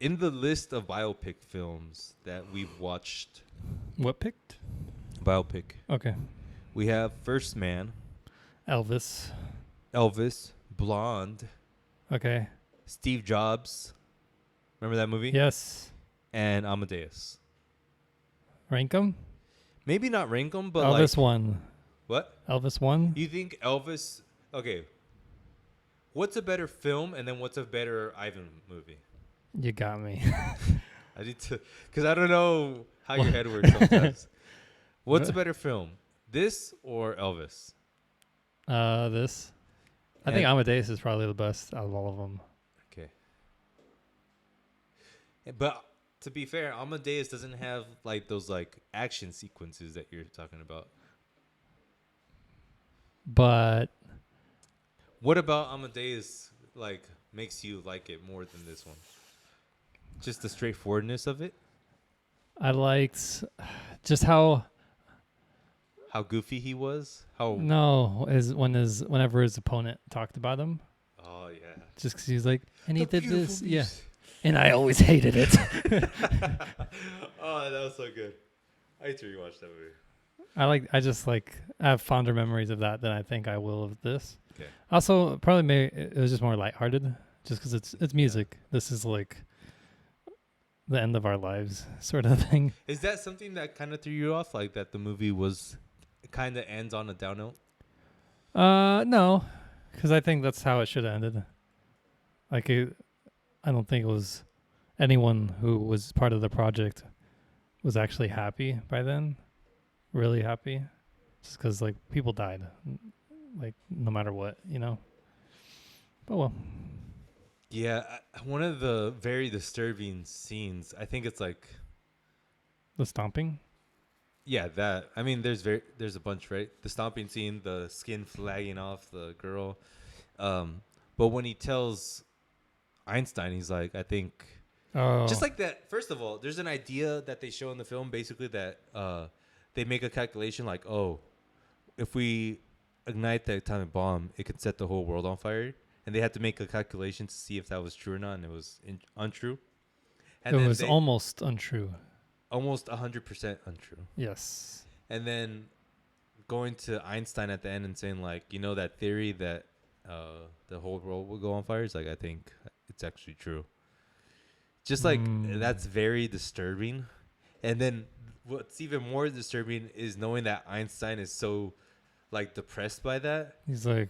In the list of biopic films that we've watched, What picked? biopic, Okay. we have First Man, Elvis. Elvis, Blonde, Okay. Steve Jobs. Remember that movie? Yes. And Amadeus. Rank 'em? Maybe not rank them, but Elvis like won. what? Elvis won? You think Elvis? Okay. What's a better film, and then what's a better Ivan movie? You got me. I need to, because I don't know how your head works sometimes. What's a What? better film, this or Elvis? This. I think Amadeus is probably the best out of all of them. Okay. But to be fair, Amadeus doesn't have like those like action sequences that you're talking about. But What about Amadeus like makes you like it more than this one? Just the straightforwardness of it? I liked just how How goofy he was? How whenever his opponent talked about him, Oh yeah. just because he's like, and he The did this, beautiful yeah, beast. and I always hated it. Oh, that was so good. I need to rewatch that movie. I have fonder memories of that than I think I will of this. Okay. Also, probably it was just more lighthearted, just because it's music. This is like the end of our lives, sort of thing. Is that something that kind of threw you off, like that the movie was kind of ends on a down note? No, because I think that's how it should have ended. I don't think it was anyone who was part of the project was actually happy by then, really happy, just because like people died, like no matter what, you know. But well, Yeah, one of the very disturbing scenes. I think it's like, the stomping. yeah, that. I mean, there's a bunch, right? The stomping scene, the skin flagging off the girl. But when he tells Einstein, he's like, I think. Oh, Just like that. First of all, there's an idea that they show in the film, basically that they make a calculation like, oh, if we ignite the atomic bomb, it could set the whole world on fire. And they had to make a calculation to see if that was true or not, and it was untrue. And it then was almost untrue. almost 100% untrue. Yes. And then going to Einstein at the end and saying like, you know, that theory that the whole world will go on fire, is like, I think it's actually true. Just like that's very disturbing. And then what's even more disturbing is knowing that Einstein is so like depressed by that. He's like,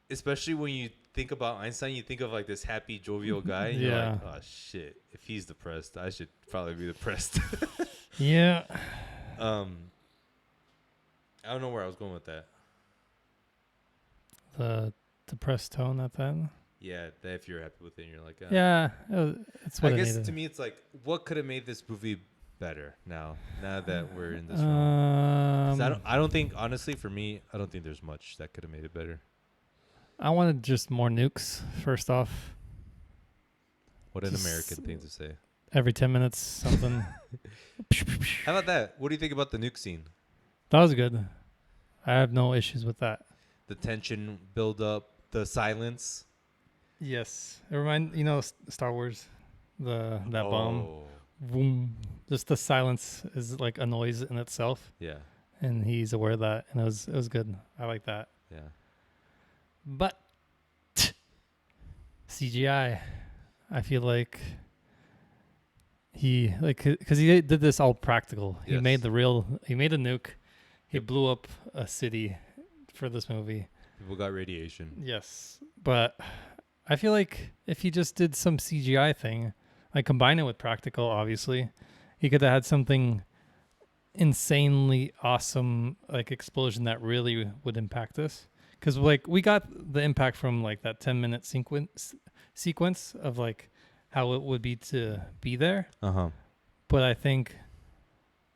Especially when you think about Einstein, you think of like this happy, jovial guy. And you're Yeah. like, oh shit, if he's depressed, I should probably be depressed. yeah. I don't know where I was going with that. The depressed tone at that. Yeah, that if you're happy with it, you're like, Yeah, it's what I it guess needed. to me, it's like, what could have made this movie better now that we're in this film? 'Cause I don't think, honestly, for me, I don't think there's much that could have made it better. I wanted just more nukes, first off. What an Just American thing to say. Every 10 minutes, something. How about that? What do you think about the nuke scene? That was good. I have no issues with that. The tension build up, the silence. Yes. It Star Wars. that bomb. Oh, Boom. Just the silence is like a noise in itself, yeah, and he's aware of that, and it was good. I like that. yeah. But CGI, I feel like he like because he did this all practical. He Yes. made he made a nuke. He Yep. blew up a city for this movie. People got radiation. Yes, but I feel like if he just did some CGI thing, like combine it with practical, obviously, he could have had something insanely awesome, like explosion that really would impact us. Because like we got the impact from like that 10-minute sequence of like how it would be to be there, Uh-huh. but I think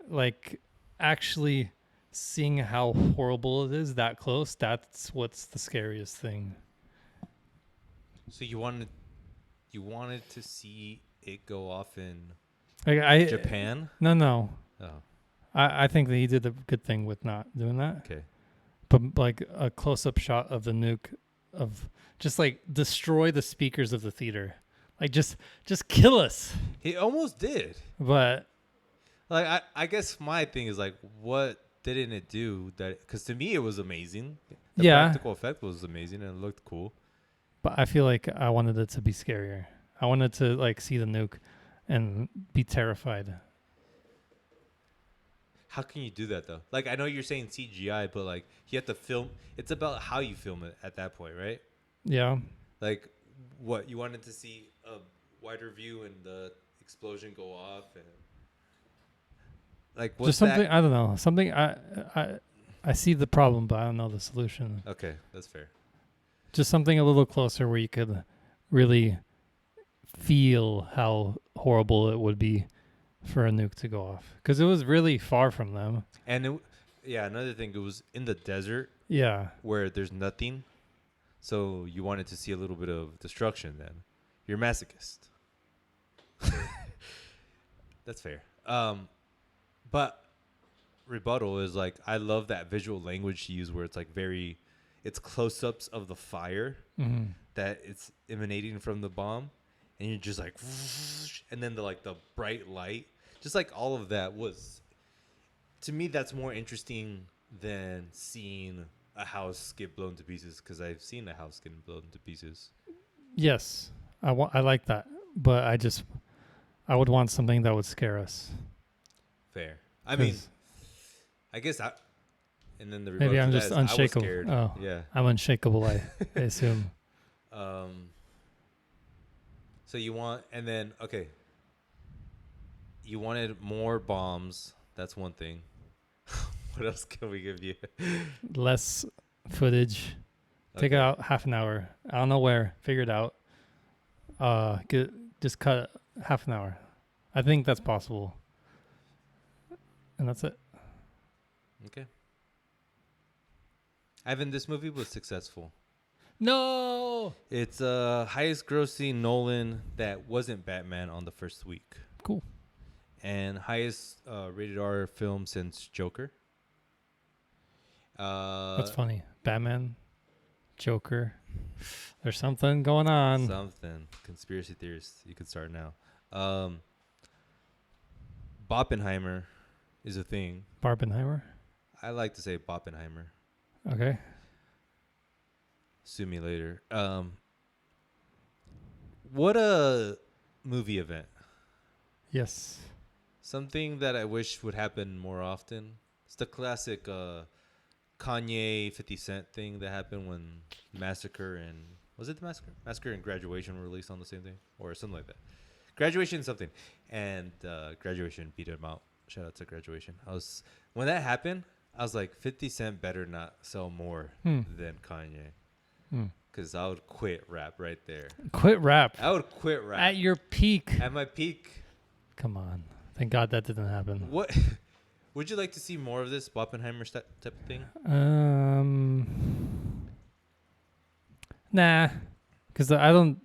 like actually seeing how horrible it is that close, that's what's the scariest thing. So you wanted to see it go off in Like I Japan? no, Oh, I think that he did a good thing with not doing that. okay. But like a close-up shot of the nuke, of just like destroy the speakers of the theater, like just kill us. He almost did. But Like I guess my thing is like, what didn't it do that? Because to me it was amazing. The yeah, practical effect was amazing and it looked cool. but I feel like I wanted it to be scarier. I wanted to like see the nuke and be terrified. How can you do that though? Like I know you're saying CGI, but like you have to film. It's about how you film it at that point, right? Yeah, Like what you wanted to see a wider view and the explosion go off and like what's just something that? I don't know. Something I see the problem, but I don't know the solution. Okay, that's fair. Just something a little closer where you could really feel how horrible it would be for a nuke to go off, because it was really far from them. And yeah, another thing, it was in the desert Yeah, where there's nothing, so you wanted to see a little bit of destruction. Then you're a masochist. That's fair. But rebuttal is like I love that visual language she used where it's like it's close-ups of the fire that it's emanating from the bomb, and you're just like, and then the bright light, just like all of that was, to me, that's more interesting than seeing a house get blown to pieces, because I've seen a house getting blown to pieces. yes, I like that, but I would want something that would scare us. Fair. I mean, 'Cause I guess and then the maybe rebuttal I'm to just that is I was unshakable. scared. Oh, Yeah. I'm unshakable. I assume. So you want, and then okay, you wanted more bombs. That's one thing. What else can we give you? Less footage. Take Okay. out half an hour. I don't know where. Figure it out. Just cut half an hour. I think that's possible. And that's it. Okay. Ivan, this movie was successful. No. It's highest grossing Nolan that wasn't Batman on the first week. Cool. And highest rated R film since Joker. That's funny. Batman, Joker. There's something going on. Something. Conspiracy theorists. You can start now. Oppenheimer is a thing. Barbenheimer. I like to say Oppenheimer. Okay. Sue me later. What a movie event. Yes. Something that I wish would happen more often. It's the classic Kanye 50 Cent thing that happened when Massacre and... Was it the Massacre? Massacre and Graduation were released on the same thing? Or something like that. Graduation something. And Graduation beat him out. Shout out to Graduation. When that happened, I was like, 50 Cent better not sell more than Kanye. Because I would quit rap right there. Quit rap. I would quit rap. At your peak. At my peak. Come on. Thank God that didn't happen. What... Would you like to see more of this Oppenheimer type of thing? Nah, because I don't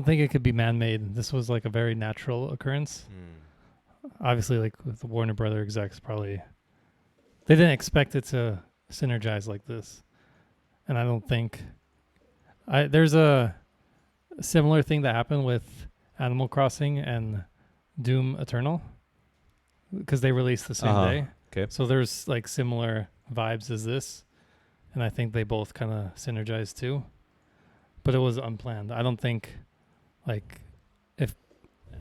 think it could be man-made. This was like a very natural occurrence. Obviously, like with the Warner Brother execs, probably they didn't expect it to synergize like this, and I don't think there's a similar thing that happened with Animal Crossing and Doom Eternal, because they released the same Uh-huh. day. Okay. So there's like similar vibes as this, and I think they both kind of synergize too. But it was unplanned. I don't think like if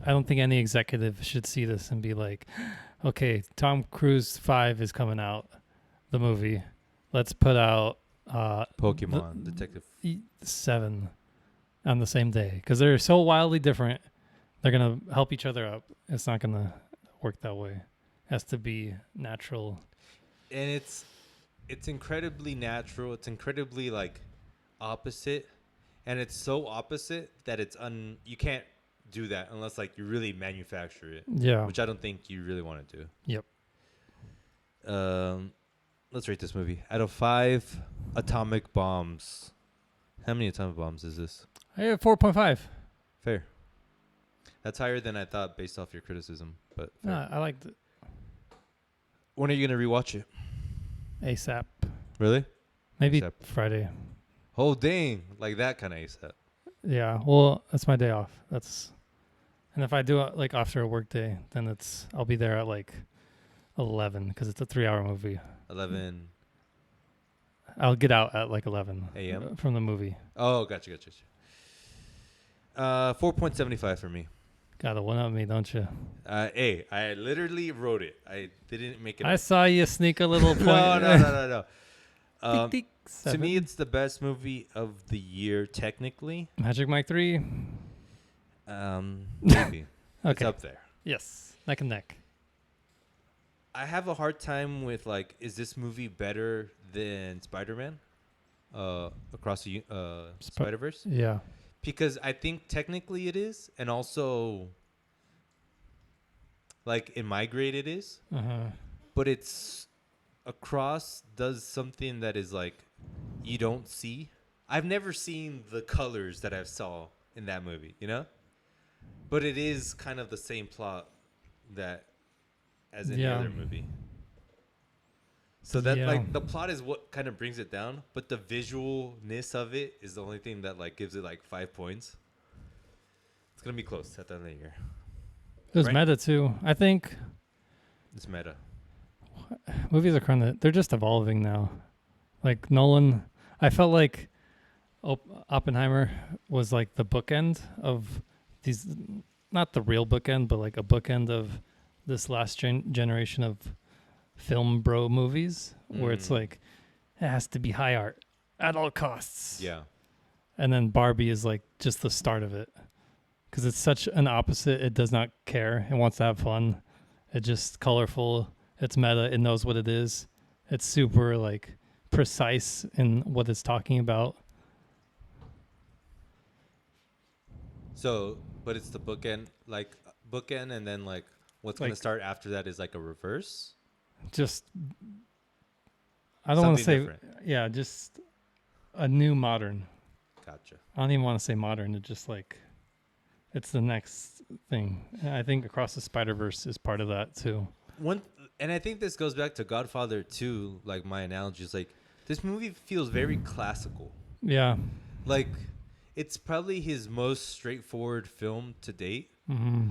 I don't think any executive should see this and be like, okay, Tom Cruise 5 is coming out, the movie. Let's put out Pokemon Detective. 7 on the same day, because they're so wildly different. They're going to help each other up. It's not going to work that way. It has to be natural. And it's incredibly natural. It's incredibly like opposite, and it's so opposite that you can't do that unless like you really manufacture it, Yeah. which I don't think you really want to do. Yep. Let's rate this movie out of 5 atomic bombs. How many atomic bombs is this? I have 4.5. Fair. That's higher than I thought based off your criticism, but fair. Nah, I liked it. When are you gonna rewatch it? ASAP. Really? Maybe ASAP. Friday. Oh dang, like that kind of ASAP. Yeah. Well, that's my day off. And if I do it like after a work day, then I'll be there at like 11 because it's a 3-hour movie. 11 I'll get out at like 11 a.m. from the movie. Oh, gotcha. 4.75 for me. Gotta one up me, don't you? Hey, I literally wrote it. I didn't make it. I saw you sneak a little point. No. Tick, tick, To me, 7. it's the best movie of the year, technically. Magic Mike 3. Maybe. It's Okay. up there. Yes. Neck and neck. I have a hard time with, like, is this movie better than Spider-Man? Across the Spider-Verse? Yeah. Because I think technically it is, and also, like, in my grade it is. Uh-huh. But it's Across does something that is like you don't see. I've never seen the colors that I saw in that movie, you know? But it is kind of the same plot that as any Yeah. other movie. So that Yeah. like the plot is what kind of brings it down, but the visualness of it is the only thing that like gives it like 5 points. It's gonna be close at the end of the year. It was Right. meta too. I think It's meta. movies are they're just evolving now. Like Nolan, I felt like Oppenheimer was like the bookend of these, not the real bookend, but like a bookend of this last generation of film bro movies where it's like, it has to be high art at all costs. Yeah. And then Barbie is like just the start of it. Because it's such an opposite. It does not care. It wants to have fun. It's just colorful. It's meta. It knows what it is. It's super like precise in what it's talking about. So, but it's the bookend, and then like what's gonna Like- start after that is like a reverse. Just, I don't want to say, Something different. yeah, just a new modern. Gotcha. I don't even want to say modern. It's just like, it's the next thing. And I think Across the Spider-Verse is part of that too. And I think this goes back to Godfather 2. Like my analogy is like this movie feels very classical. Yeah. Like it's probably his most straightforward film to date. Mm-hmm.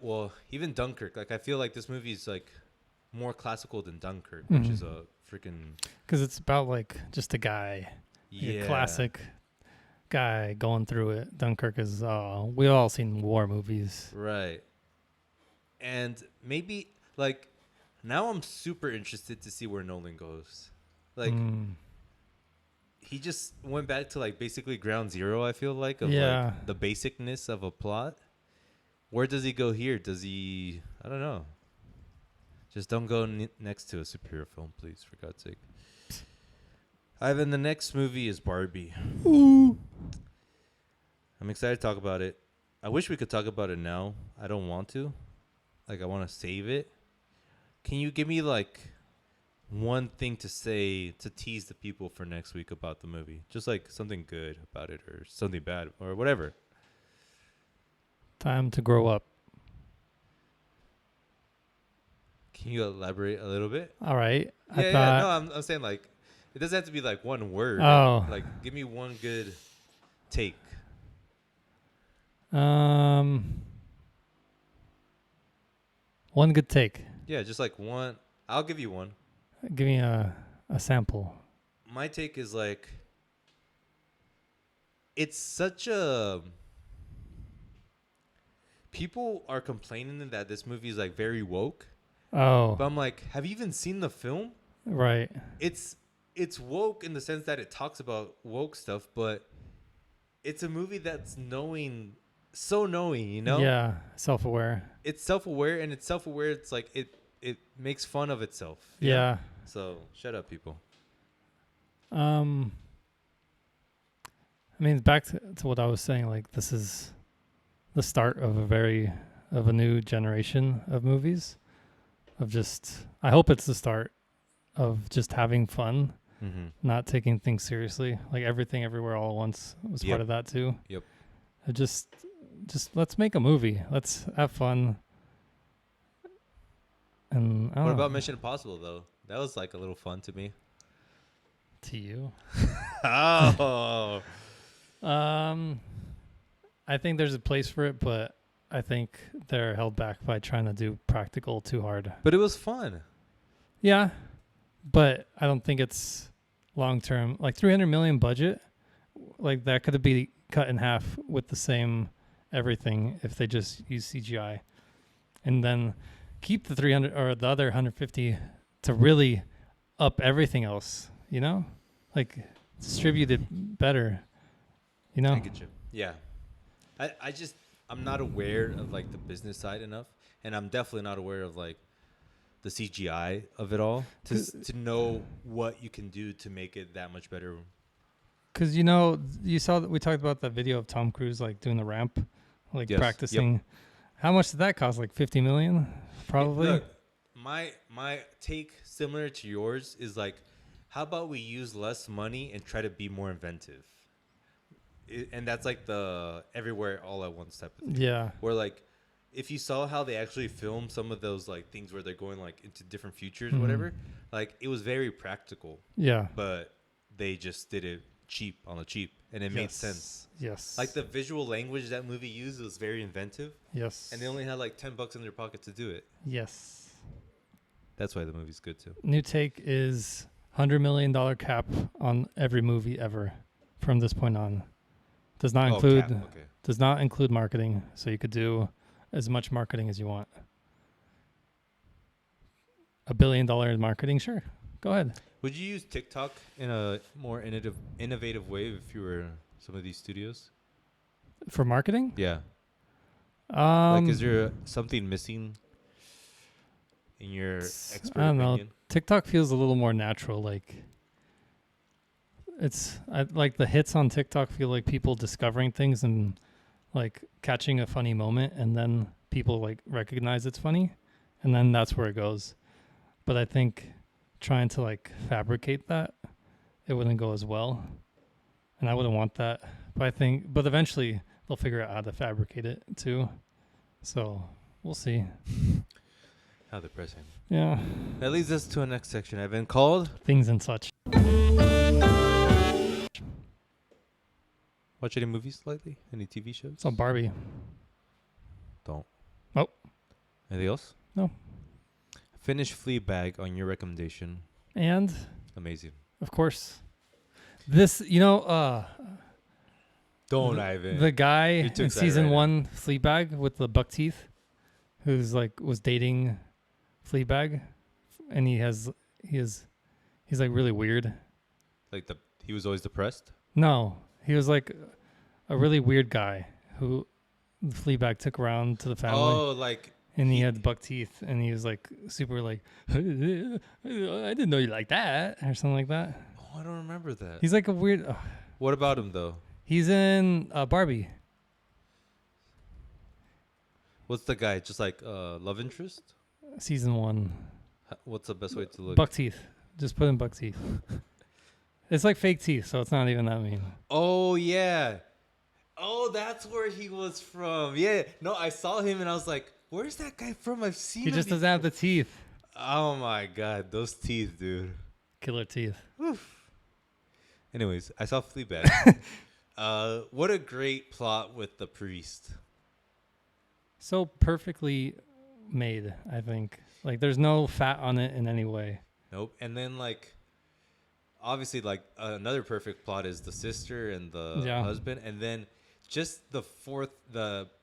Well, even Dunkirk. Like I feel like this movie is like more classical than Dunkirk, which is a freaking. Because it's about like just a guy. Yeah. A classic guy going through it. Dunkirk is we all seen war movies. Right. And maybe like now I'm super interested to see where Nolan goes. Like he just went back to like basically ground zero, I feel like, of like the basicness of a plot. Where does he go here? Does he I don't know. Just don't go next to a superhero film, please, for God's sake. Ivan, the next movie is Barbie. Ooh. I'm excited to talk about it. I wish we could talk about it now. I don't want to. Like, I want to save it. Can you give me, like, one thing to say to tease the people for next week about the movie? Just, like, something good about it or something bad or whatever. Time to grow up. Can you elaborate a little bit? All right. Yeah. No, I'm saying, like, it doesn't have to be, like, one word. Oh. Like, give me one good take. Um, one good take. Yeah, just like one. I'll give you one. Give me a sample. My take is like, it's such a. People are complaining that this movie is like very woke, Oh, but I'm like, have you even seen the film? right. It's it's woke in the sense that it talks about woke stuff, but it's a movie that's so knowing, you know? Yeah, self-aware. It's self-aware, and it's self-aware. It's like it makes fun of itself. You know? Yeah. So shut up, people. Um, I mean, back to what I was saying. Like, this is the start of a new generation of movies. Of just, I hope it's the start of just having fun, Mm-hmm. not taking things seriously. Like Everything Everywhere All at Once was Yep. part of that too. Yep. It just let's make a movie. Let's have fun. And I don't What know, about Mission Impossible though? That was like a little fun to me. to you? Oh. I think there's a place for it, but I think they're held back by trying to do practical too hard. But it was fun. Yeah, but I don't think it's long term. Like 300 million budget, like that could be cut in half with the same everything if they just use CGI, and then keep the 300 or the other 150 to really up everything else. You know, like distribute it better. You know, I get you. Yeah. I'm not aware of like the business side enough, and I'm definitely not aware of like the CGI of it all to know what you can do to make it that much better. because you know you saw that we talked about that video of Tom Cruise like doing the ramp, like Yes. practicing. Yep. How much did that cost? Like 50 million, probably. Look, my take similar to yours is like, how about we use less money and try to be more inventive? And that's like the everywhere all at once type of thing. Yeah. Where like, if you saw how they actually filmed some of those like things where they're going like into different futures or whatever, like it was very practical. Yeah. But they just did it cheap on the cheap, and it made sense. Yes. Like the visual language that movie used was very inventive. Yes. And they only had like $10 in their pocket to do it. Yes. That's why the movie's good too. New take is $100 million cap on every movie ever from this point on. Does not include does not include marketing, so you could do as much marketing as you want. $1 billion in marketing, sure. Go ahead. Would you use TikTok in a more innovative way if you were some of these studios? For marketing? Yeah. Like, is there something missing in your expert I don't opinion? know. TikTok feels a little more natural. Like, like the hits on TikTok feel like people discovering things and like catching a funny moment, and then people like recognize it's funny, and then that's where it goes. But I think trying to like fabricate that, it wouldn't go as well, and I wouldn't want that. But eventually they'll figure out how to fabricate it too. So we'll see. How depressing. Yeah. That leads us to our next section. I've been called Things and such. Watch any movies lately? Any TV shows? So Barbie. Don't. Oh. Anything else? No. Finish Fleabag on your recommendation. And Amazing. of course, this, Don't, Ivan. the guy You're too in excited season right now. 1, Fleabag, with the buck teeth, who's like was dating Fleabag, and he's like really weird. Like he was always depressed? No, he was like a really weird guy who Fleabag took around to the family. Oh, like. And he had buck teeth, and he was like super like, I didn't know you like that, or something like that. Oh, I don't remember that. He's like a weird. What about him though? He's in Barbie. What's the guy? Just like love interest? Season 1. What's the best way to look? Buck teeth. Just put in buck teeth. It's like fake teeth, so it's not even that mean. Oh yeah. Oh, that's where he was from. Yeah. No, I saw him and I was like, where's that guy from? I've seen him. He just doesn't have the teeth. Oh my god, those teeth, dude. Killer teeth. Oof. Anyways, I saw Fleabag. What a great plot with the priest. so perfectly made. I think like there's no fat on it in any way. Nope. And then like obviously like another perfect plot is the sister and the Yeah. husband, and then just the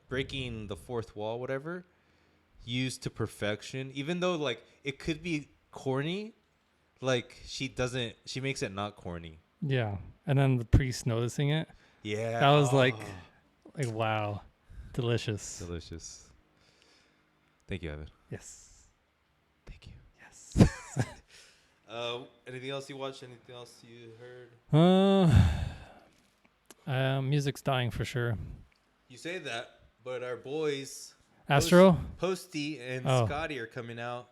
breaking the fourth wall, whatever, used to perfection. Even though like it could be corny, like she makes it not corny. Yeah. And then the priest noticing it. Yeah. That was Oh, like wow, delicious. delicious. Thank you, Evan. Yes. Thank you. Yes. Anything else you watched? Anything else you heard? Music's dying for sure. You say that, but our boys Astro? Posty and Oh. Scotty are coming out.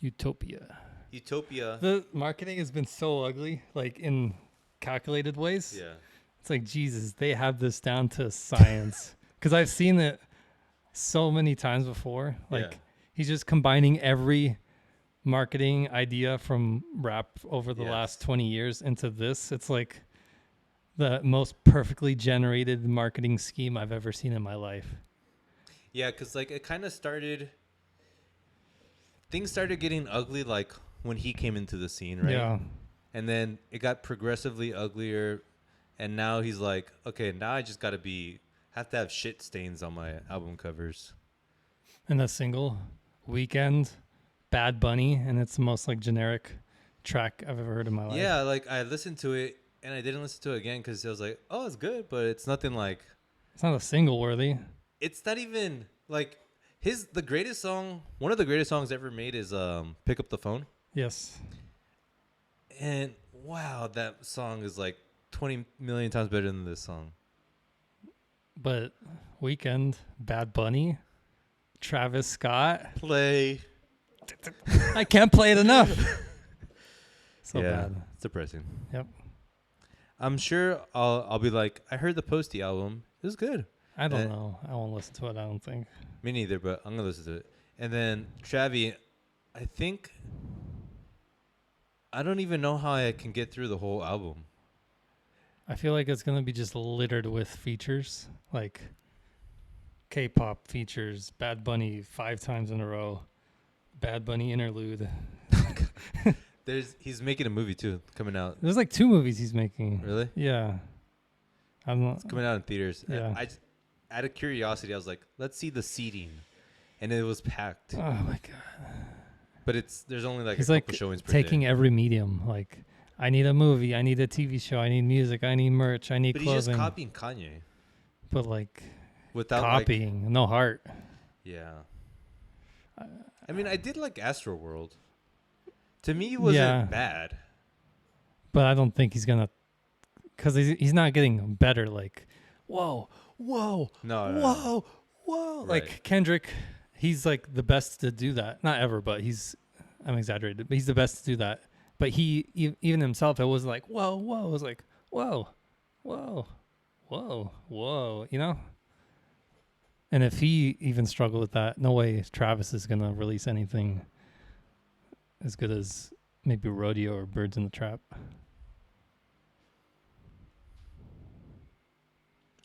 Utopia. Utopia. The marketing has been so ugly, like in calculated ways. Yeah. It's like, Jesus, they have this down to science. Because I've seen it so many times before. Like, Yeah. he's just combining every marketing idea from rap over the Yes. last 20 years into this. It's like the most perfectly generated marketing scheme I've ever seen in my life. Yeah, because like it kind of things started getting ugly like when he came into the scene, right? Yeah. And then it got progressively uglier, and now he's like, okay, now I just gotta have to have shit stains on my album covers. And the single, Weekend, Bad Bunny, and it's the most like generic track I've ever heard in my life. Yeah, like I listened to it and I didn't listen to it again because I was like, oh, it's good, but it's nothing like. It's not a single worthy. It's not even like the greatest song. One of the greatest songs ever made is "Pick Up the Phone." Yes. And wow, that song is like 20 million times better than this song. But Weekend, Bad Bunny, Travis Scott. Play. I can't play it enough. So yeah, bad. it's depressing. Yep. I'm sure I'll be like, I heard the Posty album. It was good. I don't know. I won't listen to it, I don't think. Me neither, but I'm gonna listen to it. And then Travi, I don't even know how I can get through the whole album. I feel like it's going to be just littered with features. Like K-pop features, Bad Bunny 5 times in a row, Bad Bunny interlude. He's making a movie too, coming out. There's like 2 movies he's making. Really? Yeah. I'm not. It's coming out in theaters. Yeah. Out of curiosity, I was like, let's see the seating, and it was packed. Oh my god. But there's only like He's a like couple showings per taking day. every medium. Like, I need a movie, I need a TV show, I need music, I need merch, I need But clothing. he's just copying Kanye But like without copying, no heart. yeah. I mean, I did like Astro World. To me, it wasn't bad. But I don't think he's gonna, because he's not getting better. Like, whoa, No. whoa. Right. Like Kendrick, he's like the best to do that. Not ever, but I'm exaggerated, but he's the best to do that. But he, even himself, it was like, whoa. It was like, whoa, you know? And if he even struggled with that, no way Travis is going to release anything as good as maybe Rodeo or Birds in the Trap.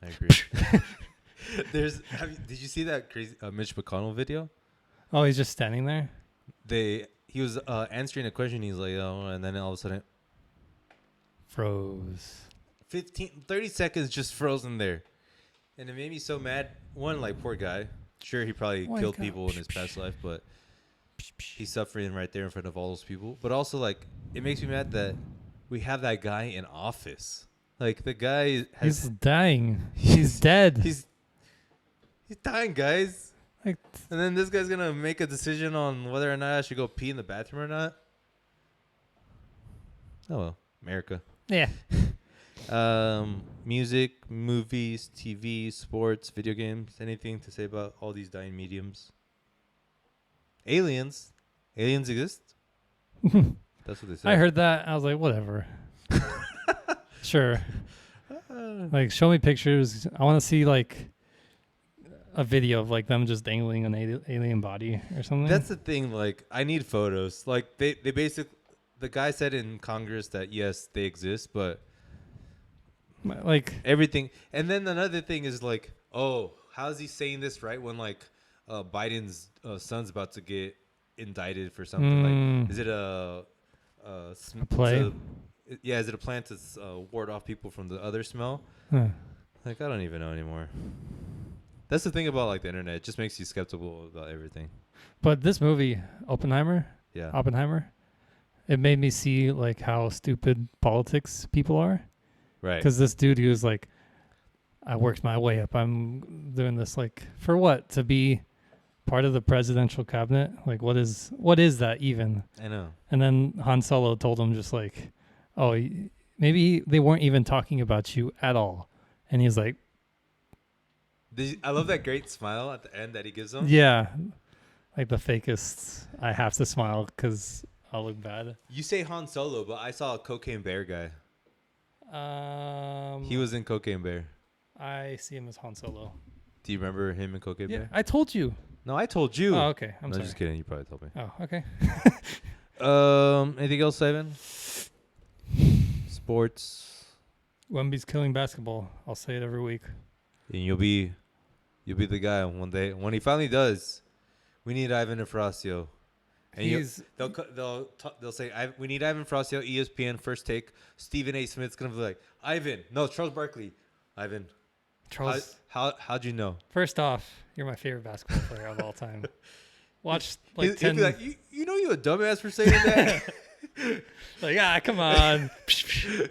I agree. Did you see that crazy Mitch McConnell video? Oh, he's just standing there? He was answering a question. He's like, oh, and then all of a sudden, Froze. 30 seconds just frozen there. And it made me so mad. One, like, poor guy. Sure, he probably killed people in his past life, but he's suffering right there in front of all those people. But also, like, it makes me mad that we have that guy in office. Like, the guy He's dying. He's dead. He's dying, guys. Like, And then this guy's gonna make a decision on whether or not I should go pee in the bathroom or not. Oh well, America. yeah. Music, movies, TV, sports, video games. Anything to say about all these dying mediums? Aliens exist. That's what they say. I heard that. I was like, whatever. Sure. Like, show me pictures. I want to see, like, a video of, like, them just dangling an alien body or something. That's the thing. Like, I need photos. Like, they basically, the guy said in Congress that yes, they exist, but like everything. And then another thing is like, oh, how's he saying this right when like Biden's son's about to get indicted for something? Like, is it A play? is it a plan to ward off people from the other smell? Huh. Like, I don't even know anymore. That's the thing about like the internet. It just makes you skeptical about everything. But this movie, Oppenheimer, Yeah. it made me see like how stupid politics people are. Right. Because this dude, he was like, I worked my way up. I'm doing this like for what? To be part of the presidential cabinet? Like what is that even? I know. And then Han Solo told him just like, oh, maybe they weren't even talking about you at all. And he's like, I love that great smile at the end that he gives them. yeah, like the fakest. I have to smile because I'll look bad. You say Han Solo, but I saw a Cocaine Bear guy. He was in Cocaine Bear. I see him as Han Solo. Do you remember him in Cocaine Yeah, Bear? I told you. No, I told you. Oh, okay. I'm no, sorry. just kidding. You probably told me. Oh, okay. Anything else, Ivan? Sports. Wemby's killing basketball. I'll say it every week. And you'll be the guy one day when he finally does. We need Ivan Afrasio. And they'll say we need Ivan Afrasio, ESPN First Take. Stephen A. Smith's gonna be like Charles Barkley. Ivan. Charles, how'd you know? first off, you're my favorite basketball player of all time. Watch like He'd 10. be like, you know you a dumbass for saying that. Like, come on.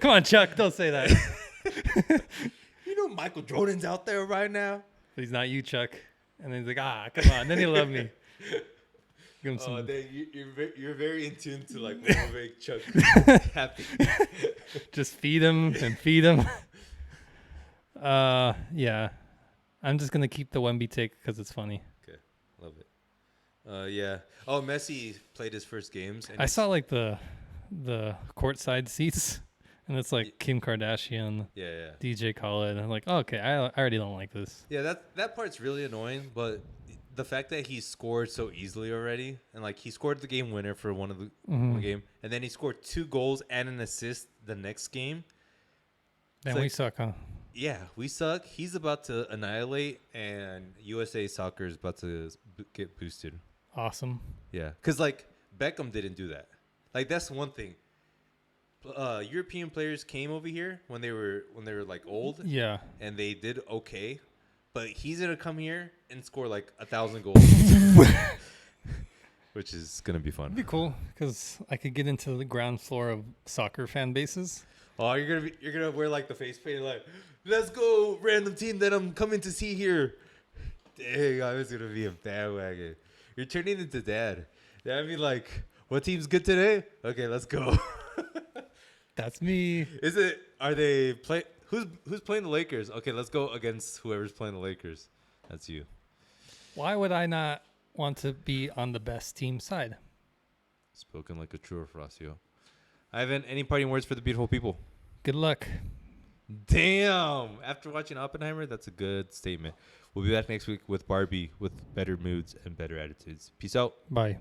Come on, Chuck. Don't say that. You know Michael Jordan's out there right now. But he's not you, Chuck. And then he's like, come on. Then he'll love me. Give him some. You're very in tune to like what will make Chuck happy. Just feed him and feed him. Yeah. I'm just going to keep the Wemby take because it's funny. Okay. Love it. Yeah. Oh, Messi played his first games. And I saw like the courtside seats, and it's like Kim Kardashian, yeah. DJ Khaled. And I'm like, oh, okay, I already don't like this. Yeah, that part's really annoying, but the fact that he scored so easily already, and like he scored the game winner for one game, and then he scored 2 goals and an assist the next game. Then we suck, huh? Yeah, we suck. He's about to annihilate, and USA Soccer is about to get boosted. Awesome. Yeah, because like Beckham didn't do that. Like that's one thing. European players came over here when they were like old. Yeah. And they did okay, but he's gonna come here and score like 1,000 goals, which is gonna be fun. It'd be cool because I could get into the ground floor of soccer fan bases. Oh, you're gonna wear like the face paint, like let's go random team that I'm coming to see here. Dang, I was gonna be a bandwagon. You're turning into dad. That'd be like, what team's good today? Okay, let's go. That's me. Are they play? Who's playing the Lakers? Okay, let's go against whoever's playing the Lakers. That's you. Why would I not want to be on the best team side? Spoken like a true Afrasio. Ivan, any parting words for the beautiful people? Good luck. Damn. After watching Oppenheimer, that's a good statement. We'll be back next week with Barbie with better moods and better attitudes. Peace out. Bye.